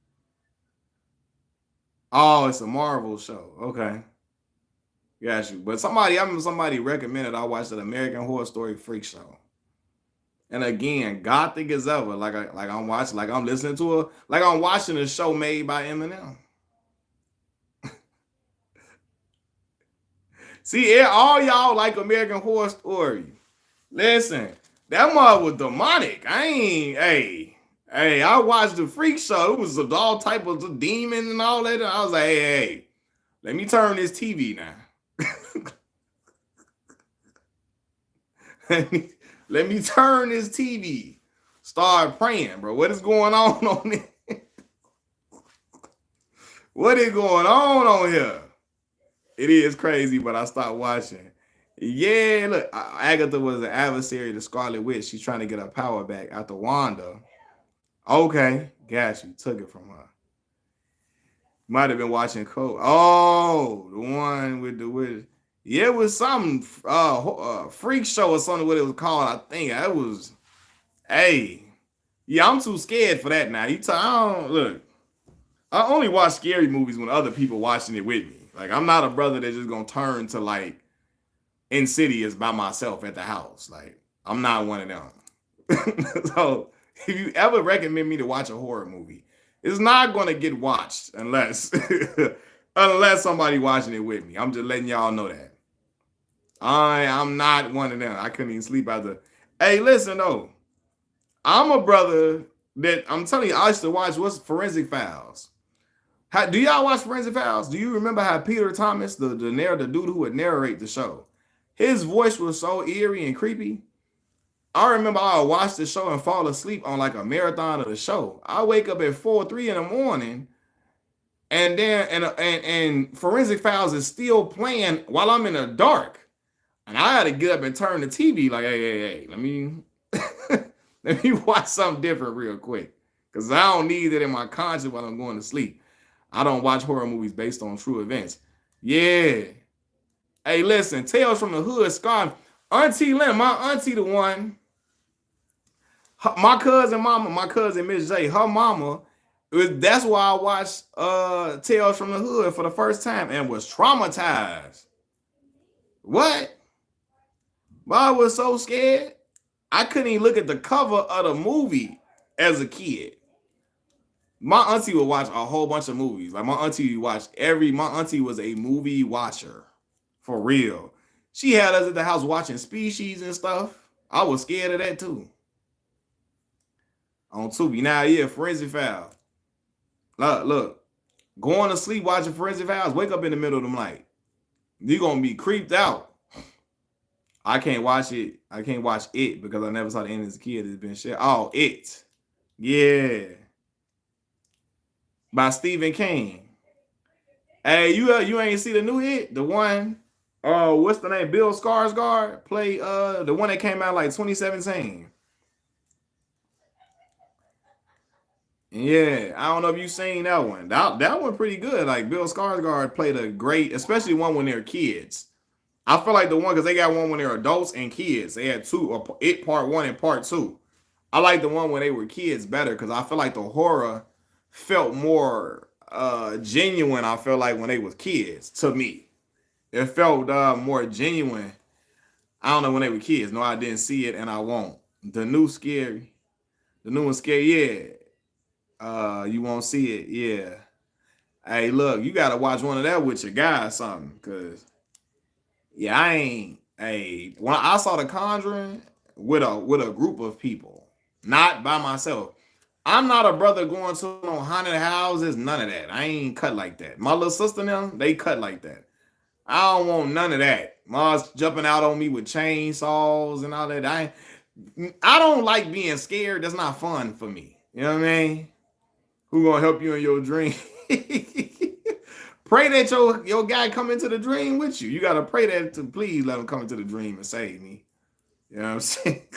Oh, it's a Marvel show. Okay. Got you. But I remember somebody recommended I watch the American Horror Story Freak Show. And again, gothic as ever. Like I'm listening to like I'm watching a show made by Eminem. See, all y'all like American Horror Story. Listen, that mother was demonic. I watched the Freak Show. It was all type of demons and all that. And I was like, hey, let me turn this TV now. let me turn this TV. Start praying, bro. What is going on there? What is going on here? It is crazy, but I stopped watching. Yeah, look, Agatha was an adversary to Scarlet Witch. She's trying to get her power back after Wanda. Okay, got you. Took it from her. Might have been watching Code. Oh, the one with the witch. Yeah, it was some freak show or something. What it was called? I think it was. Hey, yeah, I'm too scared for that now. I don't look. I only watch scary movies when other people watching it with me. Like I'm not a brother that's just gonna turn to like Insidious by myself at the house. Like I'm not one of them. So if you ever recommend me to watch a horror movie, it's not gonna get watched unless unless somebody watching it with me. I'm just letting y'all know that. I'm not one of them. I couldn't even sleep after. Hey, listen though. I'm a brother that I'm telling you, I used to watch what's Forensic Files. Do y'all watch Forensic Files? Do you remember how Peter Thomas, the dude who would narrate the show, his voice was so eerie and creepy? I remember I would watch the show and fall asleep on like a marathon of the show. I wake up at 3 in the morning, and then and Forensic Files is still playing while I'm in the dark, and I had to get up and turn the TV like, hey, let me let me watch something different real quick, because I don't need it in my conscience while I'm going to sleep. I don't watch horror movies based on true events. Yeah. Hey, listen, Tales from the Hood, Scar, Auntie Lynn, my auntie the one. My cousin Miss J, her mama, that's why I watched Tales from the Hood for the first time and was traumatized. What? But I was so scared. I couldn't even look at the cover of the movie as a kid. My auntie would watch a whole bunch of movies. Like my auntie was a movie watcher. For real. She had us at the house watching Species and stuff. I was scared of that too. On Tubi. Now, yeah, Forensic Files. Look, going to sleep watching Forensic Files, wake up in the middle of the night. You're going to be creeped out. I can't watch it. I can't watch it because I never saw the end as a kid. It's been shit. Oh, it. Yeah. By Stephen King. Hey, you ain't see the new It? The one, what's the name? Bill Skarsgård play the one that came out like 2017. Yeah, I don't know if you seen that one. That one pretty good. Like Bill Skarsgård played a great, especially one when they're kids. I feel like the one because they got one when they're adults and kids. They had two, it part one and part two. I like the one when they were kids better because I feel like the horror felt more genuine. I feel like when they was kids to me, it felt more genuine. I don't know when they were kids. No, I didn't see it and I won't. The new scary, the new one scary. Yeah, you won't see it. Yeah. Hey, look, you gotta watch one of that with your guy or something, cause yeah, I ain't. Hey, when I saw The Conjuring with a group of people, not by myself. I'm not a brother going to no haunted houses. None of that. I ain't cut like that. My little sister and them, they cut like that. I don't want none of that. Mom's jumping out on me with chainsaws and all that. I don't like being scared. That's not fun for me. You know what I mean? Who gonna help you in your dream? Pray that your guy come into the dream with you. You gotta pray that to please let him come into the dream and save me. You know what I'm saying?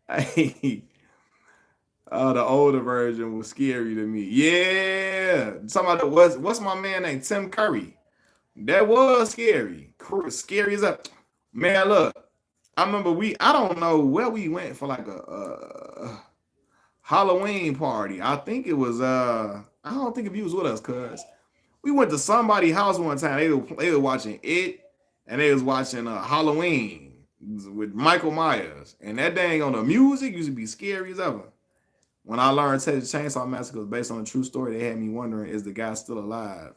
Hey, oh, the older version was scary to me. Yeah, somebody what's my man named Tim Curry? That was scary. Scary as up. Man, look, I remember I don't know where we went for like a Halloween party. I think it was I don't think if you was with us, cuz we went to somebody's house one time. They were watching it and they was watching Halloween with Michael Myers. And that dang on the music used to be scary as ever. When I learned Texas Chainsaw Massacre was based on a true story, they had me wondering, is the guy still alive?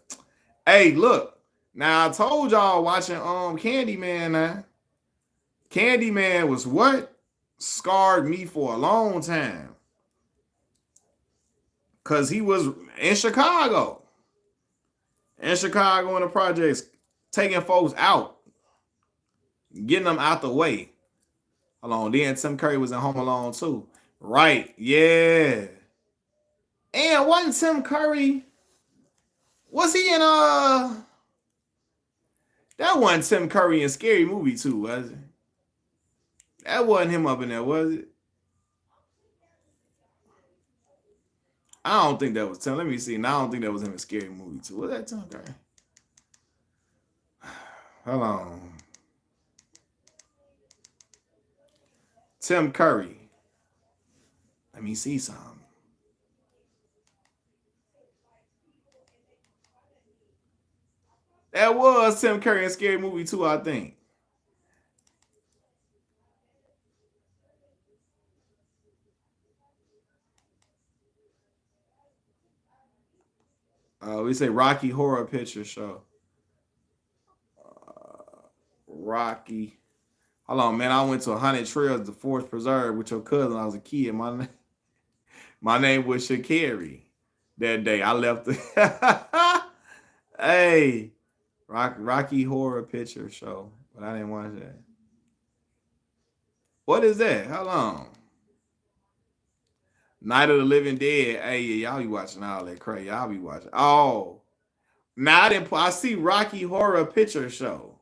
Hey, look. Now I told y'all watching Candyman now. Candyman was what? Scarred me for a long time. Cause he was in Chicago. In Chicago in the projects, taking folks out, getting them out the way. Hold on. Then Tim Curry was in Home Alone too. Right. Yeah. And wasn't Tim Curry? Was he in that wasn't Tim Curry in Scary Movie too, was it? That wasn't him up in there, was it? I don't think that was Tim. Let me see. Now I don't think that was him in Scary Movie too. Was that Tim Curry? Hold on. Tim Curry. Let me see some. That was Tim Curry in Scary Movie too, I think. We say Rocky Horror Picture Show. Rocky. Hold on, man. I went to 100 Trails, the Forest Preserve with your cousin. When I was a kid. My name was Shakari. That day I left. Hey, Rocky Horror Picture Show, but I didn't watch that. What is that? How long? Night of the Living Dead. Hey, yeah, y'all be watching all that crazy. Y'all be watching. Oh, now I didn't. I see Rocky Horror Picture Show.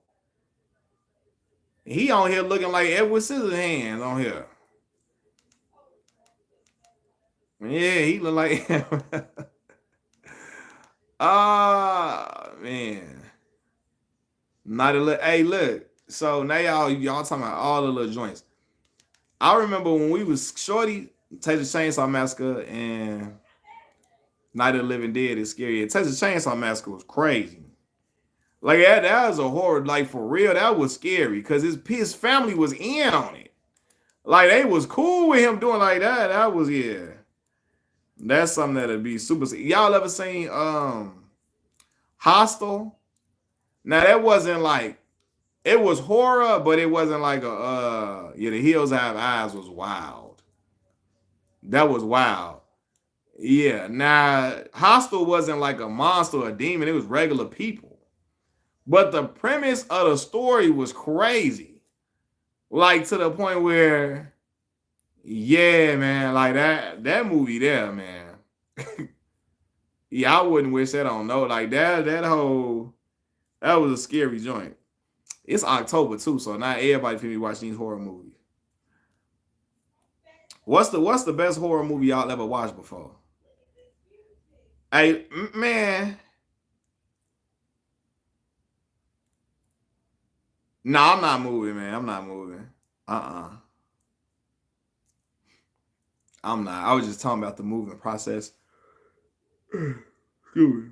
He on here looking like Edward Scissorhands on here. Yeah, he look like. Ah, man. Not a little. Hey, look. So now y'all talking about all the little joints. I remember when we was shorty, Texas Chainsaw Massacre and Night of the Living Dead is scary. Texas Chainsaw Massacre was crazy. Like that was a horror. Like for real, that was scary because his family was in on it. Like they was cool with him doing like that. That was yeah. That's something that'd be super. Y'all ever seen Hostel? Now that wasn't like it was horror, but it wasn't like a yeah. The Hills Have Eyes was wild. That was wild. Yeah. Now Hostel wasn't like a monster or a demon. It was regular people. But the premise of the story was crazy. Like to the point where, yeah, man, like that movie there, man. Yeah, I wouldn't wish that on no. Like that was a scary joint. It's October too, so not everybody finna be watching these horror movies. What's the best horror movie y'all ever watched before? Hey, man. No, I'm not moving, man. I'm not moving. Uh-uh. I'm not. I was just talking about the moving process. Excuse me.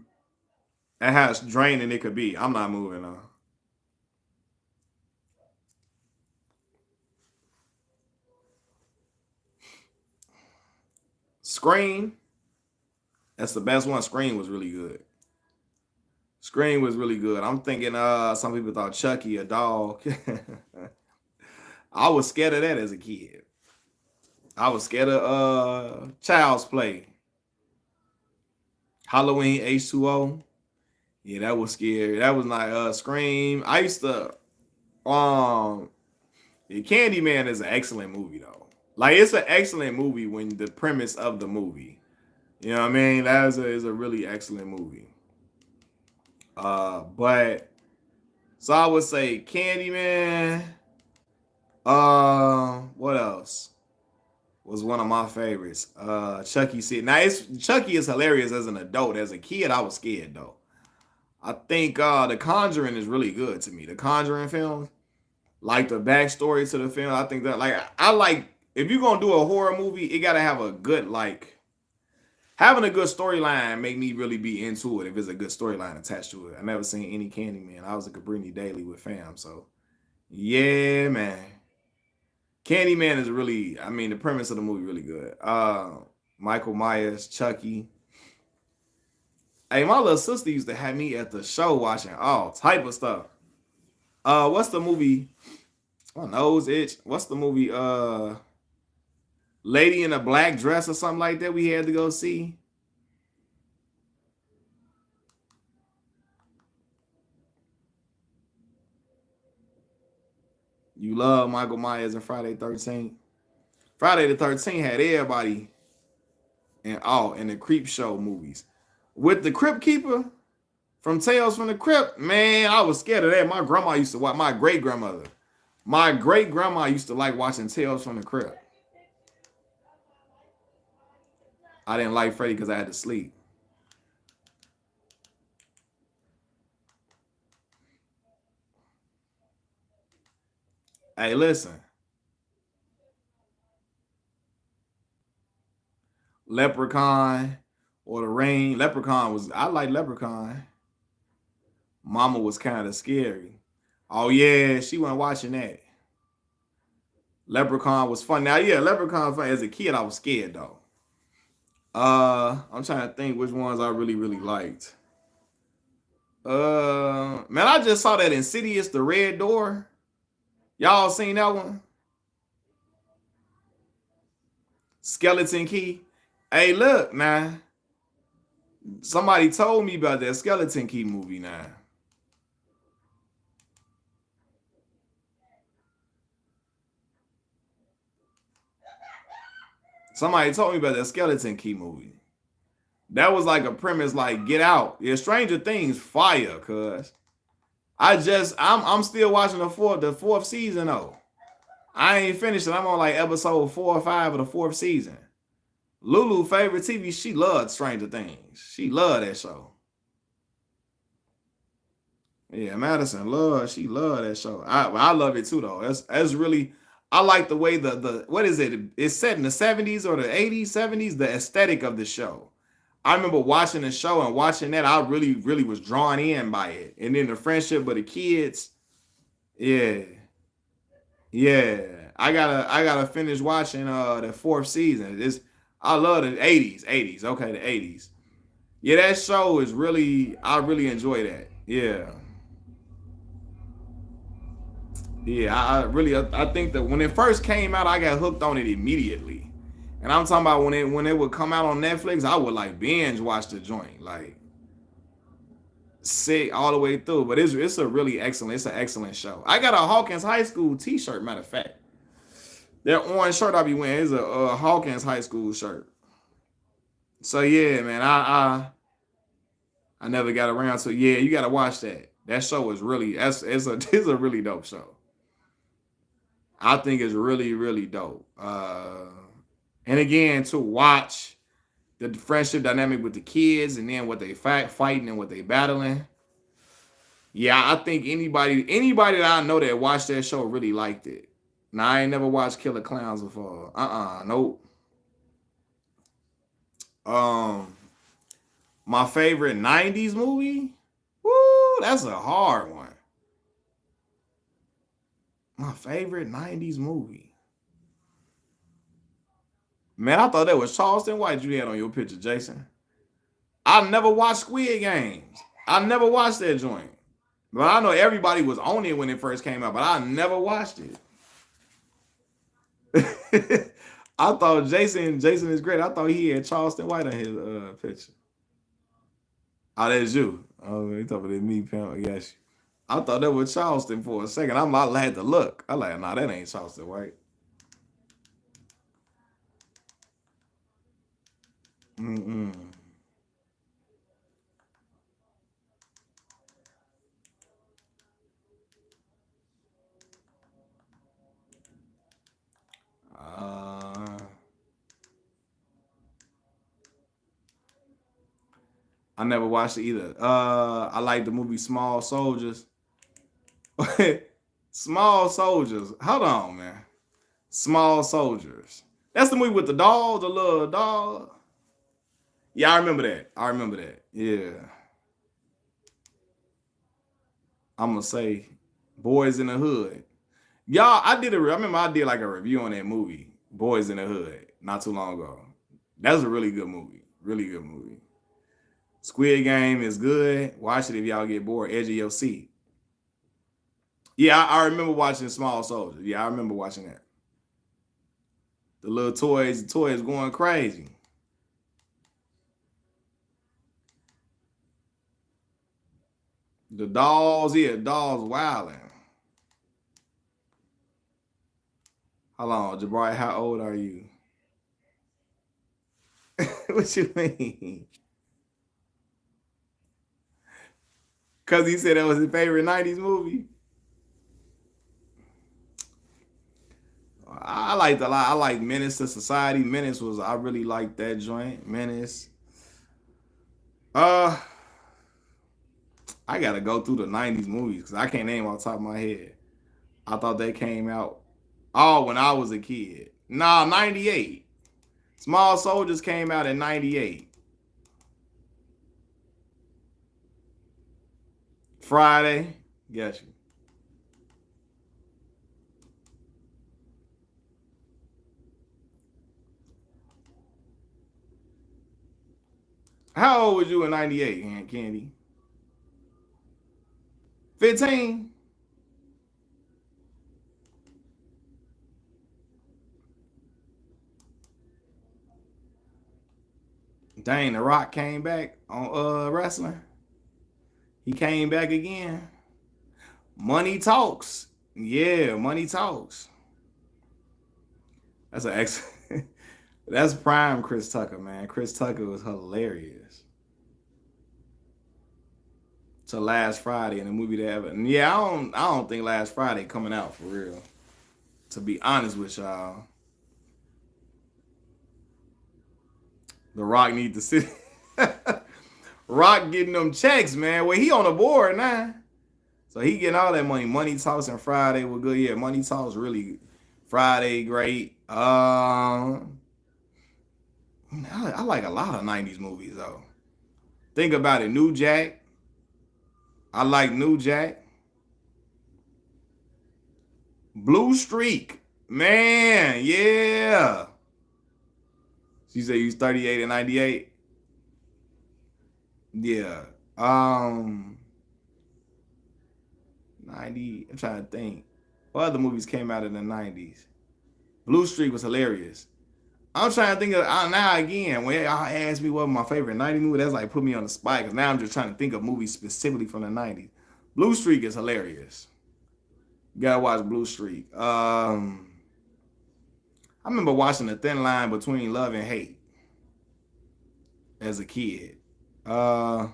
And how it's draining it could be. I'm not moving on. Scream. That's the best one. Scream was really good. Scream was really good. I'm thinking some people thought Chucky a dog. I was scared of that as a kid. I was scared of Child's Play. Halloween H2O. Yeah, that was scary. That was like Scream. I used to yeah, Candyman is an excellent movie though. Like it's an excellent movie when the premise of the movie. You know what I mean? That is a really excellent movie. But so I would say Candyman. What else was one of my favorites? Chucky. See, now Chucky is hilarious as an adult. As a kid, I was scared though. I think The Conjuring is really good to me. The Conjuring films, like the backstory to the film. I think that like I like if you're gonna do a horror movie, it gotta have a good like having a good storyline make me really be into it if there's a good storyline attached to it. I never seen any Candyman. I was a Cabrini Daily with fam, so yeah, man. Candyman is really, I mean, the premise of the movie really good. Michael Myers, Chucky. Hey, my little sister used to have me at the show watching all type of stuff. What's the movie? My nose itch. What's the movie? Lady in a Black Dress or something like that. We had to go see. You love Michael Myers and Friday 13th. Friday the 13th had everybody in the Creep Show movies. With the Crypt Keeper from Tales from the Crypt, man, I was scared of that. My grandma used to watch, my great grandmother. My great grandma used to like watching Tales from the Crypt. I didn't like Freddy because I had to sleep. Hey, listen. Leprechaun or The Rain. Leprechaun was, I like Leprechaun. Mama was kind of scary. Oh, yeah, she wasn't watching that. Leprechaun was fun. Now, yeah, Leprechaun was fun. As a kid, I was scared, though. I'm trying to think which ones I really, really liked. Man, I just saw that Insidious, The Red Door. Y'all seen that one? Skeleton Key. Hey, look, man. Somebody told me about that Skeleton Key movie now. Somebody told me about that Skeleton Key movie. That was like a premise like Get Out. Yeah, Stranger Things fire, cuz. I'm still watching the fourth season though. I ain't finished it. I'm on like episode 4 or 5 of the fourth season. Lulu favorite TV, she loved Stranger Things. She loved that show. Yeah, Madison she loved that show. I love it too though. That's really I like the way the what is it? It's set in the 70s or the 80s, 70s, the aesthetic of the show. I remember watching the show and watching that. I really, really was drawn in by it. And then the friendship of the kids. Yeah. Yeah. I gotta finish watching the fourth season. I love the 80s. 80s. Okay, the 80s. Yeah, that show is really I really enjoy that. Yeah. Yeah, I think that when it first came out, I got hooked on it immediately. And I'm talking about when it would come out on Netflix, I would like binge watch the joint. Like sick all the way through. But it's a really excellent, it's an excellent show. I got a Hawkins High School T-shirt. Matter of fact, that orange shirt I be wearing is a Hawkins High School shirt. So yeah, man, I never got around to. Yeah, you got to watch that. That show is really that's it's a really dope show. I think it's really really dope. And again, to watch the friendship dynamic with the kids and then what they fighting and what they battling. Yeah, I think anybody that I know that watched that show really liked it. Now I ain't never watched Killer Clowns before. Nope. Um, my favorite '90s movie. Woo, that's a hard one. My favorite '90s movie. Man, I thought that was Charleston White you had on your picture, Jason. I never watched Squid Games. I never watched that joint. But I know everybody was on it when it first came out, but I never watched it. I thought Jason is great. I thought he had Charleston White on his picture. Oh, that's you. Oh, you talking about me, Pam? I guess. I thought that was Charleston for a second. I had to look. I like, nah, that ain't Charleston White. Mm-mm. Uh, I never watched it either. I like the movie Small Soldiers. Small Soldiers. Hold on, man. Small Soldiers. That's the movie with the doll, the little doll. Yeah, I remember that. I remember that. Yeah. I'm gonna say Boys in the Hood. Y'all, I remember I did like a review on that movie, Boys in the Hood, not too long ago. That's a really good movie. Really good movie. Squid Game is good. Watch it if y'all get bored. Edge of your seat. Yeah, I remember watching Small Soldiers. Yeah, I remember watching that. The little toys going crazy. The dolls, yeah, dolls wilding. How long, Jabari? How old are you? What you mean? Cause he said that was his favorite '90s movie. I liked a lot. I like Menace to Society. Menace was I really liked that joint. Menace. Uh, I gotta go through the '90s movies because I can't name off the top of my head. I thought they came out when I was a kid. Nah, '98. Small Soldiers came out in '98. Friday. Got you. How old was you in '98, Aunt Candy? 15. Dang, The Rock came back on wrestling. He came back again. Money talks. Yeah, money talks. That's an excellent. That's prime Chris Tucker, man. Chris Tucker was hilarious. To Last Friday in the movie that ever. Yeah, I don't think Last Friday coming out for real. To be honest with y'all, The Rock need to sit. Rock getting them checks, man. Well, he on the board now. So he getting all that money. Money Talks and Friday were good. Yeah, Money Talks really Friday great. I like a lot of '90s movies though. Think about it. New Jack. I like New Jack. Blue Streak. Man, yeah. She said you was 38 and 98. Yeah. Um 90. I'm trying to think. What other movies came out in the '90s? Blue Streak was hilarious. I'm trying to think of now again. When y'all ask me what my favorite '90s movie, that's like put me on the spot because now I'm just trying to think of movies specifically from the '90s. Blue Streak is hilarious. You gotta watch Blue Streak. I remember watching The Thin Line Between Love and Hate as a kid. Uh,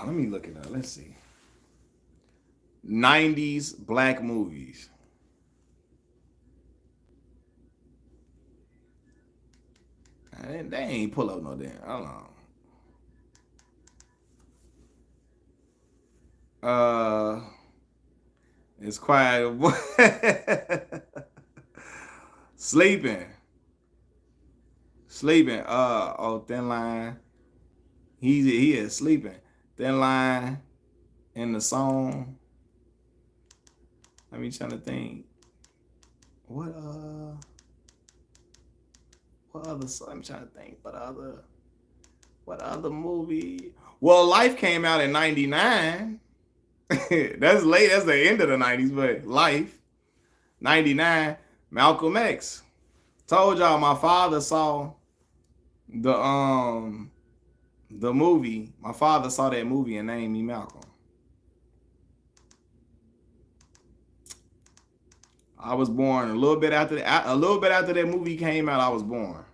let me look it up. Let's see. '90s black movies. They ain't pull up no damn. Hold on. It's quiet. Sleeping. Sleeping. Thin Line. He is sleeping. Thin Line in the song. Let me try to think. What other song? I'm trying to think. What other movie? Well, Life came out in '99. That's late. That's the end of the '90s, but Life, '99. Malcolm X. Told y'all my father saw the movie. My father saw that movie and named me Malcolm. I was born a little bit after that movie came out. I was born.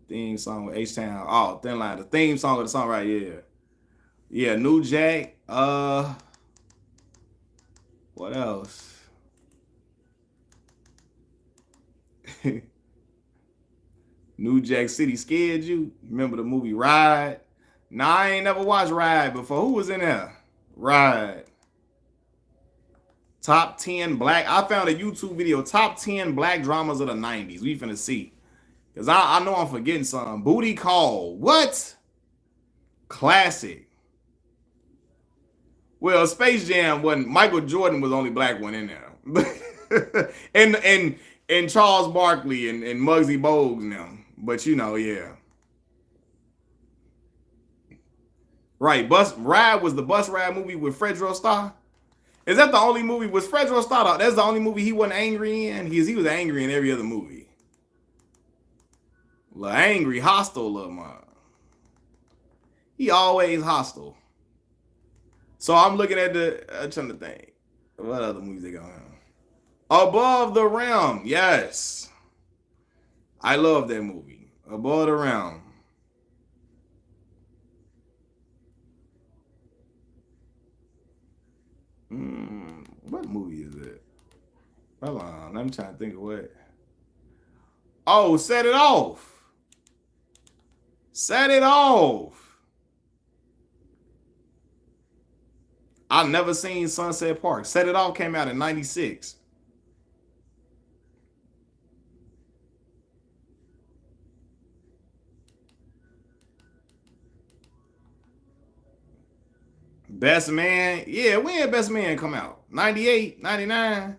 Theme song with H Town. Oh, Thin Line. The theme song of the song, right? Yeah. Yeah, New Jack. What else? New Jack City scared you? Remember the movie Ride? Nah, I ain't never watched Ride before. Who was in there? Ride. Top 10 black. I found a YouTube video. Top 10 black dramas of the '90s. We finna see. Because I know I'm forgetting something. Booty Call. What? Classic. Well, Space Jam wasn't. Michael Jordan was the only black one in there. and Charles Barkley and Muggsy Bogues and them. But you know, yeah. Right. Ride was the Bus Ride movie with Fredro Starr. Is that the only movie? Was Fredro Starr? That's the only movie he wasn't angry in? He was angry in every other movie. Little angry, hostile little man. He always hostile. So I'm looking at I'm trying to think. What other movies they got on? Above the Rim. Yes. I love that movie. Above the Rim. What movie is it? Hold on. I'm trying to think of what. Oh, Set It Off. Set It Off. I've never seen Sunset Park. Set It Off came out in '96. Best Man. Yeah, when did Best Man come out? 98, 99.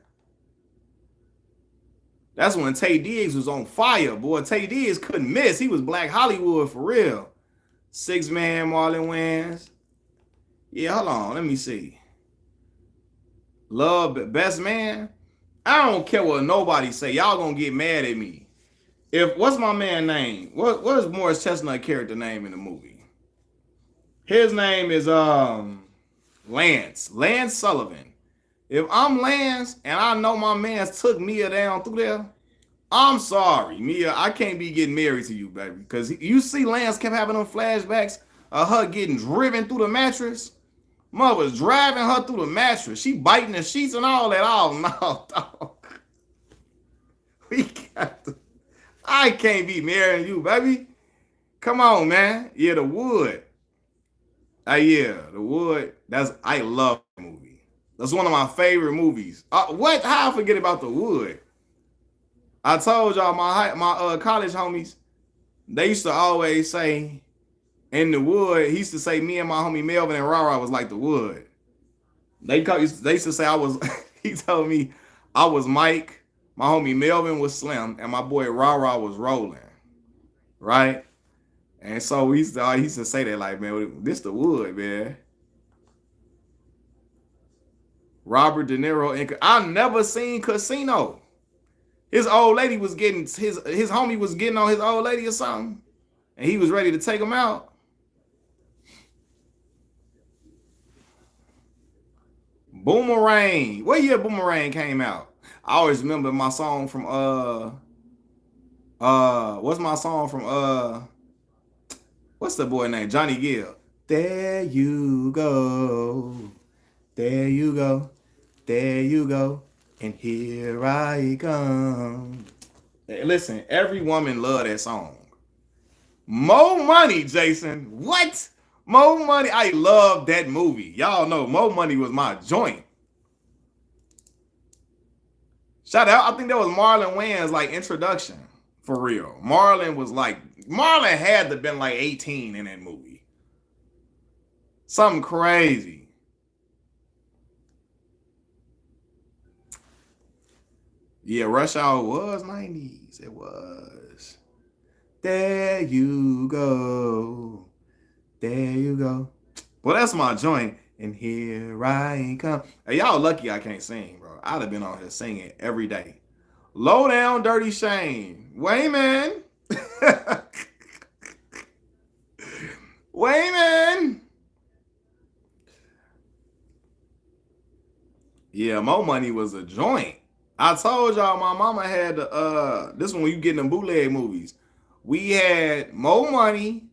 That's when Tay Diggs was on fire, boy. Tay Diggs couldn't miss. He was Black Hollywood for real. 6 Man, Marlon Wayans. Yeah, hold on. Let me see. Love Best Man. I don't care what nobody say. Y'all gonna get mad at me. What's my man name? What is Morris Chestnut character name in the movie? His name is Lance Sullivan. If I'm Lance and I know my man took Mia down through there, I'm sorry, Mia. I can't be getting married to you, baby. Because you see Lance kept having them flashbacks of her getting driven through the mattress. Mother's driving her through the mattress. She biting the sheets and all that. Oh, no, dog. We got to. I can't be marrying you, baby. Come on, man. Yeah, The Wood. Yeah, The Wood. I love that movie. That's one of my favorite movies. What? How I forget about The Wood? I told y'all my college homies, they used to always say in The Wood, he used to say me and my homie Melvin and Rara was like The Wood. They used to say I was, he told me I was Mike, my homie Melvin was Slim, and my boy Rara was Rolling. Right? And so he used to say that like, man, this The Wood, man. Robert De Niro. I never seen Casino. His old lady was getting his homie was getting on his old lady or something, and he was ready to take him out. Boomerang. What year Boomerang came out? I always remember my song from what's my song from what's the boy name? Johnny Gill. There you go. There you go. There you go. And here I come. Hey, listen, every woman love that song. Mo Money, Jason. What? Mo Money. I love that movie. Y'all know Mo Money was my joint. Shout out. I think that was Marlon Wayans' like introduction. For real. Marlon had to been like 18 in that movie. Something crazy. Yeah, Rush Hour was 90s. It was. There you go. There you go. Well, that's my joint. And here I come. Hey, y'all lucky I can't sing, bro. I'd have been on here singing every day. Low down, dirty Shane. Wayman. Wayman. Yeah, Mo Money was a joint. I told y'all my mama had this one when you get in bootleg movies. We had Mo Money,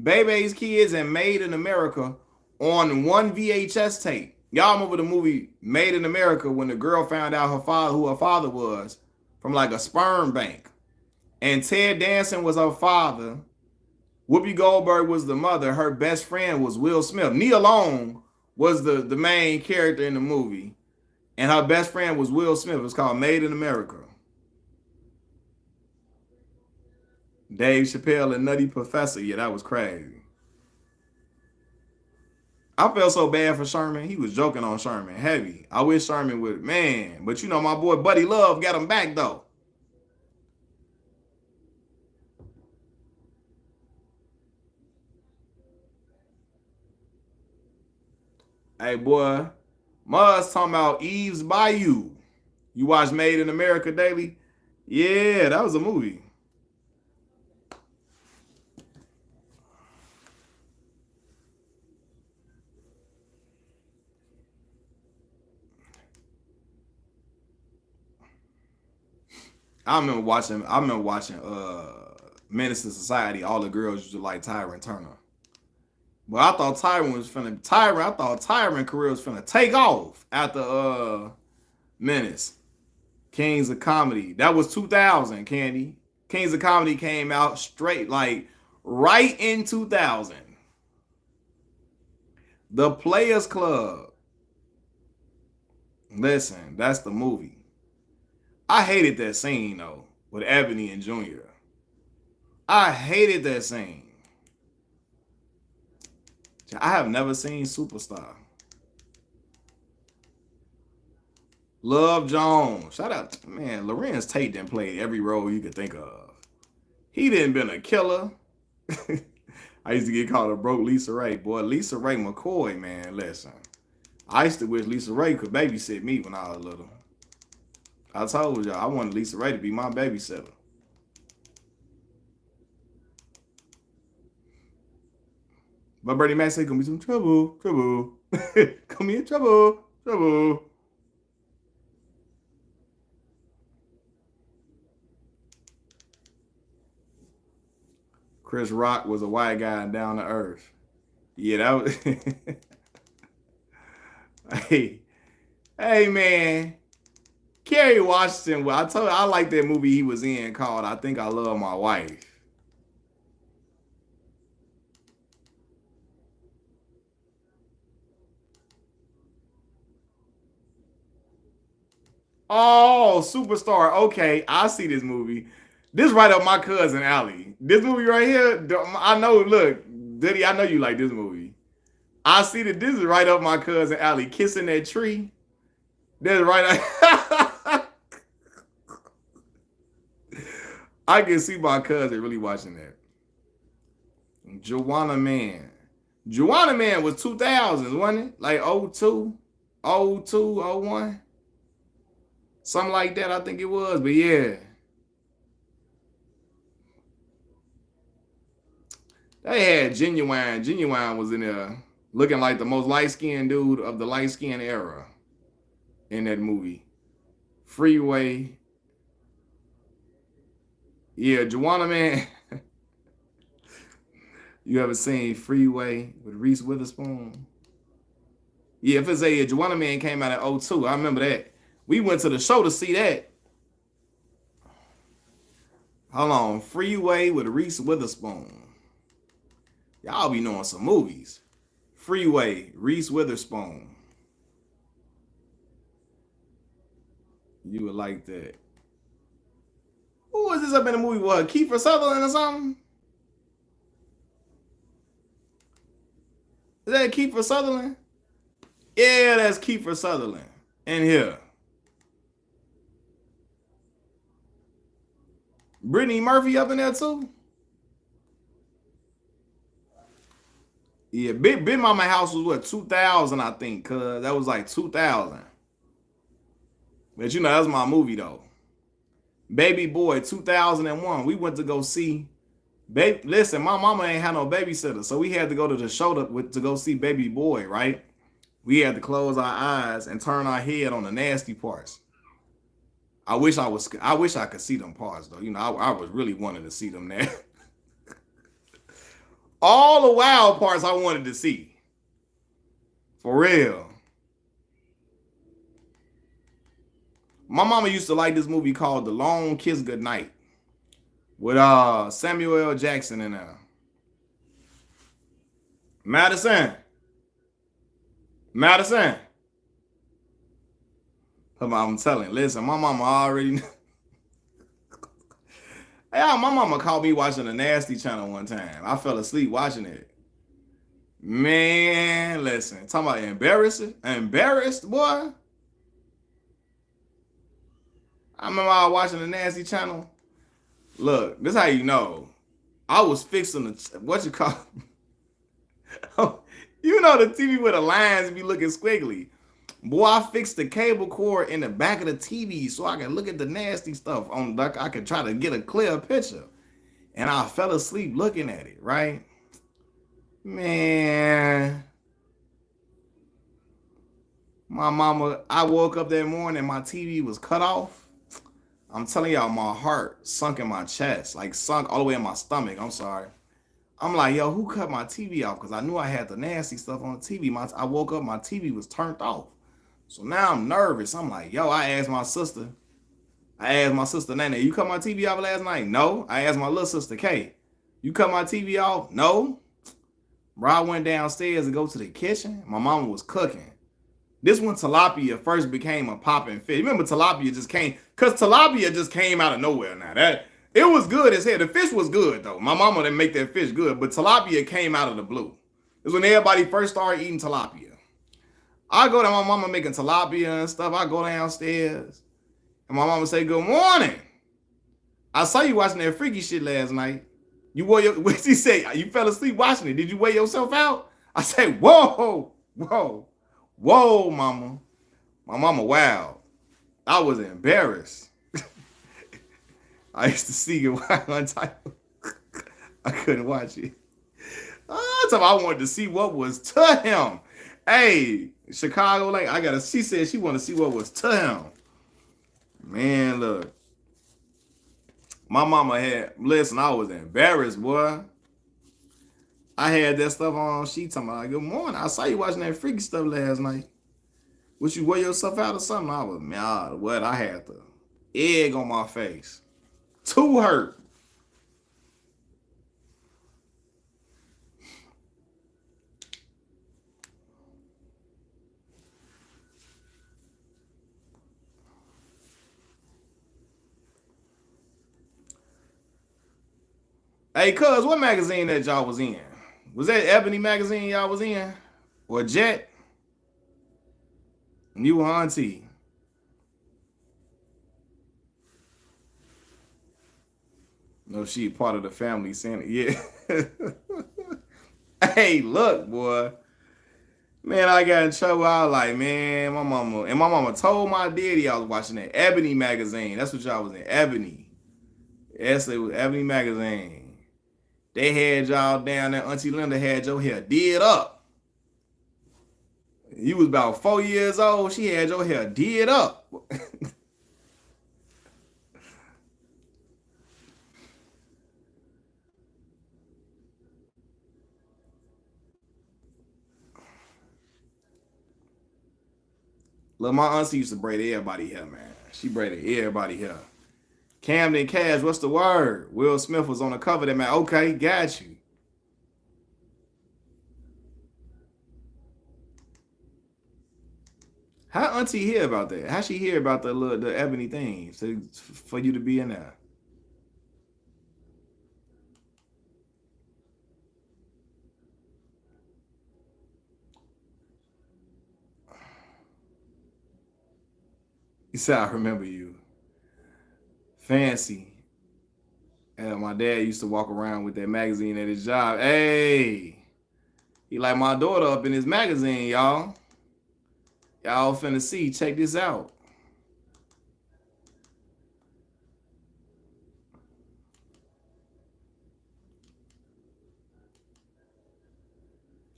Bebe's Kids, and Made in America on one VHS tape. Y'all remember the movie Made in America when the girl found out who her father was from like a sperm bank. And Ted Danson was her father. Whoopi Goldberg was the mother. Her best friend was Will Smith. Nia Long was the main character in the movie. And her best friend was Will Smith. It was called Made in America. Dave Chappelle and Nutty Professor. Yeah, that was crazy. I felt so bad for Sherman. He was joking on Sherman heavy. I wish Sherman would, man. But you know, my boy Buddy Love got him back, though. Hey, boy. Muz talking about Eve's Bayou. You watch Made in America daily? Yeah, that was a movie. I remember watching Menace to Society. All the girls used to like Tyron Turner. But I thought Tyron career was finna take off after Menace. Kings of Comedy. That was 2000, Candy. Kings of Comedy came out straight, like right in 2000. The Players Club. Listen, that's the movie. I hated that scene though with Ebony and Junior. I hated that scene. I have never seen Superstar. Love Jones. Shout out, man. Lorenz Tate didn't play every role you could think of. He didn't been a killer. I used to get called a broke Lisa Ray. Boy, Lisa Ray McCoy, man, listen. I used to wish Lisa Ray could babysit me when I was little. I told y'all, I wanted Lisa Ray to be my babysitter. But Bernie Mac said, gonna be some trouble. Come in trouble. Chris Rock was a white guy down to earth. Yeah, that was. hey, man. Kerry Washington. Well, I told you I like that movie he was in called "I Think I Love My Wife." Oh, Superstar. Okay, I see this movie. This right up my cousin alley. This movie right here, I know. Look, Diddy, I know you like this movie. I see that this is right up my cousin alley. Kissing that tree. That's right. I can see my cousin really watching that. Joanna Man. Joanna Man was 2000s, wasn't it? Like 02. 02, 01, something like that. I think it was. But yeah, they had Genuine. Genuine was in there looking like the most light skinned dude of the light skinned era in that movie. Freeway. Yeah, Joanna Man. You ever seen Freeway with Reese Witherspoon? Yeah, if it's a Joanna Man came out in 02, I remember that. We went to the show to see that. Hold on, Freeway with Reese Witherspoon. Y'all be knowing some movies. Freeway, Reese Witherspoon. You would like that. Who was this up in the movie? What, Kiefer Sutherland or something? Is that Kiefer Sutherland? Yeah, that's Kiefer Sutherland in here. Brittany Murphy up in there too? Yeah, Big Mama House was what, 2000, I think, cuz that was like 2000. But you know, that's my movie though. Baby Boy 2001. We went to go see. Baby, listen, my mama ain't had no babysitter, so we had to go to the show to go see Baby Boy, right? We had to close our eyes and turn our head on the nasty parts. I wish I could see them parts though. You know, I was really wanting to see them there. All the wild parts I wanted to see. For real. My mama used to like this movie called The Long Kiss Goodnight with Samuel L. Jackson in there. Madison. I'm telling. Listen, my mama already. Yeah, my mama caught me watching the Nasty Channel one time. I fell asleep watching it. Man, listen, talking about embarrassed, boy. I remember I was watching the Nasty Channel. Look, this how you know. I was fixing the what you call. You know the TV where the lines be looking squiggly. Boy, I fixed the cable cord in the back of the TV so I can look at the nasty stuff on. Like I could try to get a clear picture. And I fell asleep looking at it. Right, man. My mama. I woke up that morning. My TV was cut off. I'm telling y'all, my heart sunk in my chest, like sunk all the way in my stomach. I'm sorry. I'm like, yo, who cut my TV off? Because I knew I had the nasty stuff on the TV. I woke up, my TV was turned off. So now I'm nervous. I'm like, yo, I asked my sister, Nana, you cut my TV off last night? No. I asked my little sister, Kay, you cut my TV off? No. Bro, I went downstairs to go to the kitchen. My mama was cooking. This when tilapia first became a popping fish. Remember tilapia just came, because tilapia just came out of nowhere now. That it was good as hell. The fish was good though. My mama didn't make that fish good, but tilapia came out of the blue. It was when everybody first started eating tilapia. I go to my mama making tilapia and stuff. I go downstairs and my mama say, good morning. I saw you watching that freaky shit last night. You wore your, what she say? You fell asleep watching it. Did you wear yourself out? I say, whoa, mama. My mama, wow. I was embarrassed. I used to see it one time. I couldn't watch it. I wanted to see what was to him. Hey, Chicago, like she said she wanted to see what was to him. Man, look. My mama listen, I was embarrassed, boy. I had that stuff on. She talking about, good morning. I saw you watching that freaky stuff last night. Would you wear yourself out or something? I was, man, what? I had the egg on my face. Too hurt. Hey, cuz, what magazine that y'all was in? Was that Ebony magazine y'all was in? Or Jet? You auntie. No, she part of the family saying, yeah. Hey, look, boy. Man, I got in trouble. I was like, man, my mama told my daddy I was watching that Ebony magazine. That's what y'all was in, Ebony. Yes, it was Ebony magazine. They had y'all down there. Auntie Linda had your hair did up. You was about 4 years old. She had your hair did up. Look, my auntie used to braid everybody hair, man. She braided everybody hair. Camden Cash, what's the word? Will Smith was on the cover of that, man. Okay, got you. How auntie hear about that? How she hear about the ebony thing for you to be in there? You said I remember you. Fancy. And my dad used to walk around with that magazine at his job. Hey, he like my daughter up in his magazine, y'all. Y'all finna see. Check this out.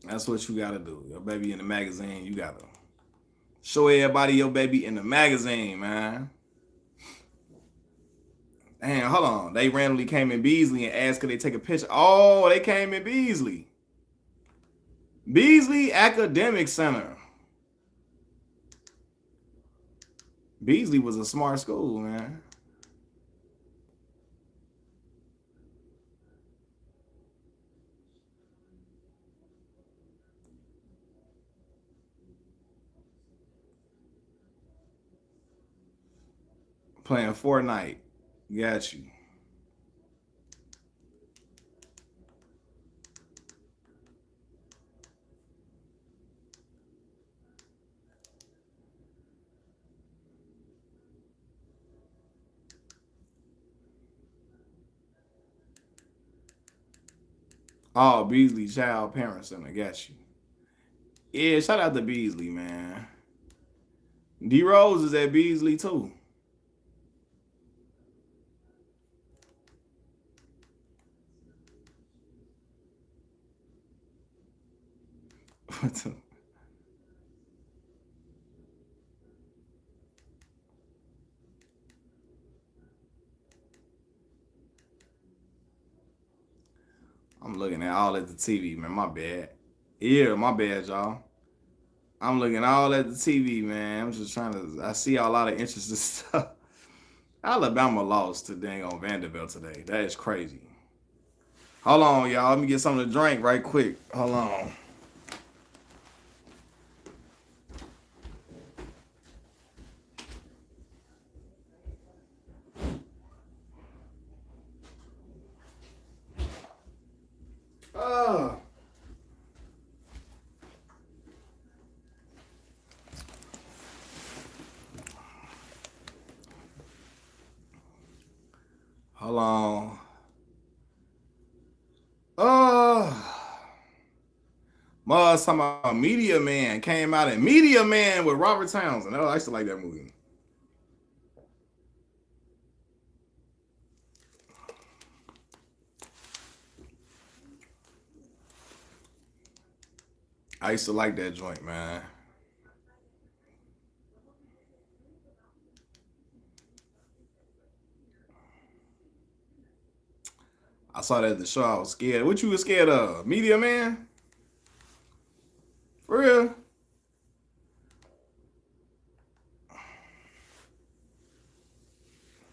That's what you gotta do. Your baby in the magazine, you gotta show everybody your baby in the magazine, man. Damn, hold on. They randomly came in Beasley and asked could they take a picture. Oh, they came in Beasley. Beasley Academic Center. Beasley was a smart school, man. Playing Fortnite. Got you. Oh, Beasley Child Parent Center. Got you. Yeah, shout out to Beasley, man. D Rose is at Beasley too. I'm looking at all at the TV, man. My bad. Yeah, my bad, y'all. I'm looking all at the TV, man. I'm just trying to. I see a lot of interesting stuff. Alabama lost to dang on Vanderbilt today. That is crazy. Hold on, y'all. Let me get something to drink right quick. Hold on. Uh, hold on. Uh, Mars talking about Media Man came out in Media Man with Robert Townsend. Oh, I used to like that movie. I used to like that joint, man. I saw that at the show. I was scared. What you was scared of? Media Man? For real?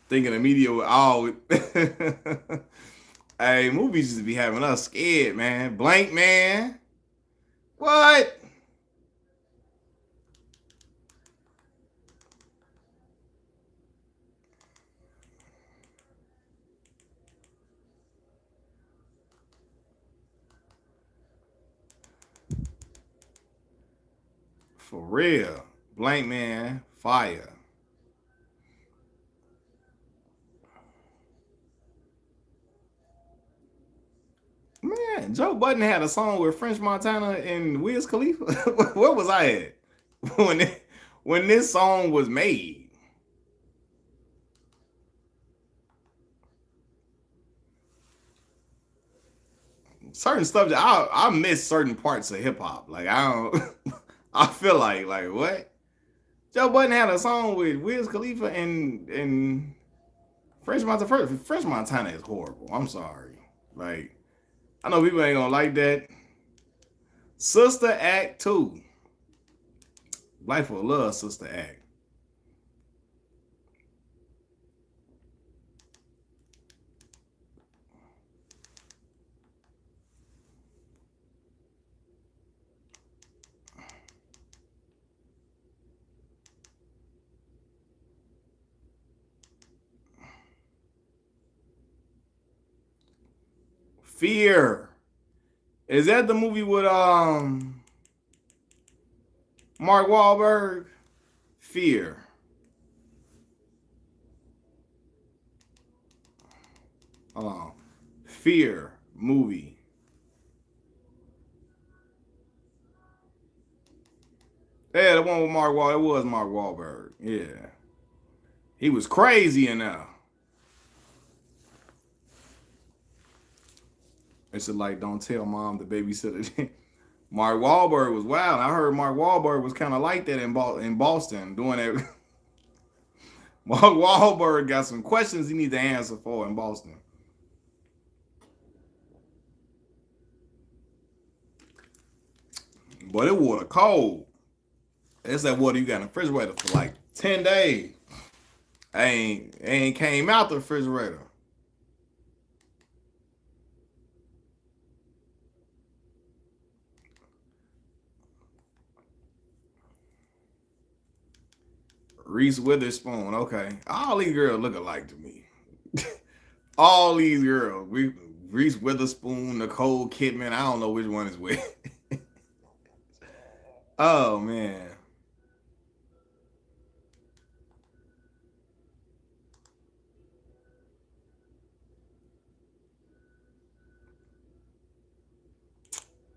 Thinking the media would all. Hey, movies just be having us scared, man. Blank Man. What? For real. Blank Man. Fire. Man, Joe Budden had a song with French Montana and Wiz Khalifa. Where was I at when when this song was made? Certain stuff I miss certain parts of hip hop. Like I don't, I feel like what? Joe Budden had a song with Wiz Khalifa and French Montana. French Montana is horrible. I'm sorry. Like I know people ain't gonna like that. Sister Act 2. Life will love Sister Act. Fear. Is that the movie with Mark Wahlberg? Fear. Hold on. Fear movie. Yeah, the one with Mark Wahlberg. It was Mark Wahlberg. Yeah. He was crazy in there. It's like, don't tell mom the babysitter. Mark Wahlberg was wild. I heard Mark Wahlberg was kind of like that in Boston doing that. Mark Wahlberg got some questions he need to answer for in Boston. But it water cold. It's that water you got in the refrigerator for like 10 days. Ain't came out the refrigerator. Reese Witherspoon. Okay. All these girls look alike to me. All these girls. Reese Witherspoon, Nicole Kidman. I don't know which one is which. Oh man.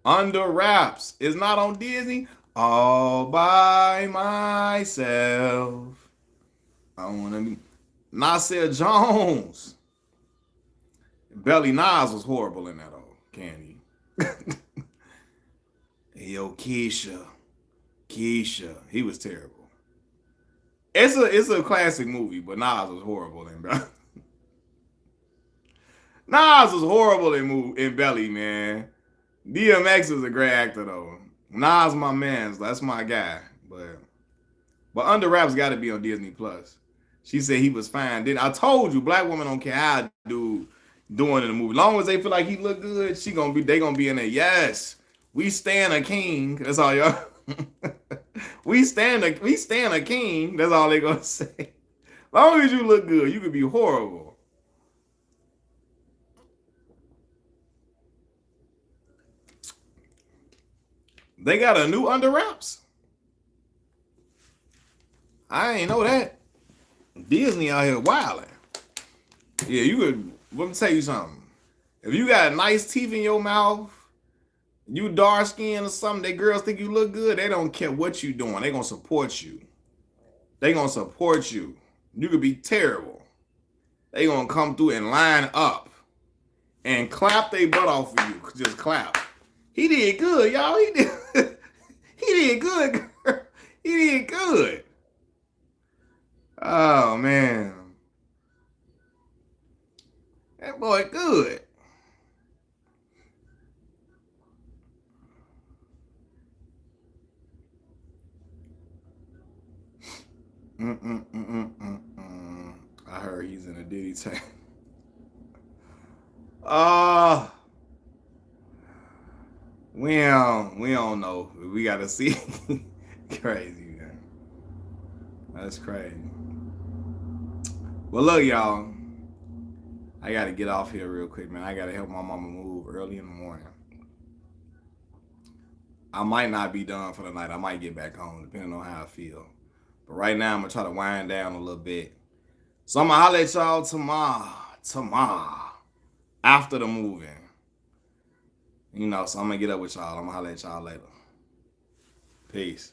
Under Wraps is not on Disney. All by myself. I want to be Nasir Jones. Belly Nas was horrible in that old Candy. Hey, yo, Keisha. Keisha. He was terrible. It's a classic movie, but Nas was horrible in Belly. Nas was horrible in Belly, man. DMX is a great actor though. Nas my man, that's my guy. But Under Wraps got to be on Disney Plus. She said he was fine. Then I told you, black women don't care how dude doing in the movie. As long as they feel like he look good, they gonna be in there. Yes, we stand a king. That's all y'all. We stand a king. That's all they gonna say. As long as you look good, you could be horrible. They got a new Under Wraps. I ain't know that. Disney out here wilding. Yeah, you could. Let me tell you something. If you got nice teeth in your mouth, you dark skin or something, they girls think you look good. They don't care what you doing. They gonna support you. They gonna support you. You could be terrible. They gonna come through and line up and clap their butt off for you. Just clap. He did good, y'all. He did. He did good. He did good. Oh man, that boy good. I heard he's in a Diddy tank. Uh we don't know. We gotta see. Crazy, man. That's crazy. Well, look, y'all. I gotta get off here real quick, man. I gotta help my mama move early in the morning. I might not be done for the night. I might get back home, depending on how I feel. But right now, I'm gonna try to wind down a little bit. So I'm gonna holler at y'all tomorrow. After the moving. You know, so I'm gonna get up with y'all. I'm gonna holler at y'all later. Peace.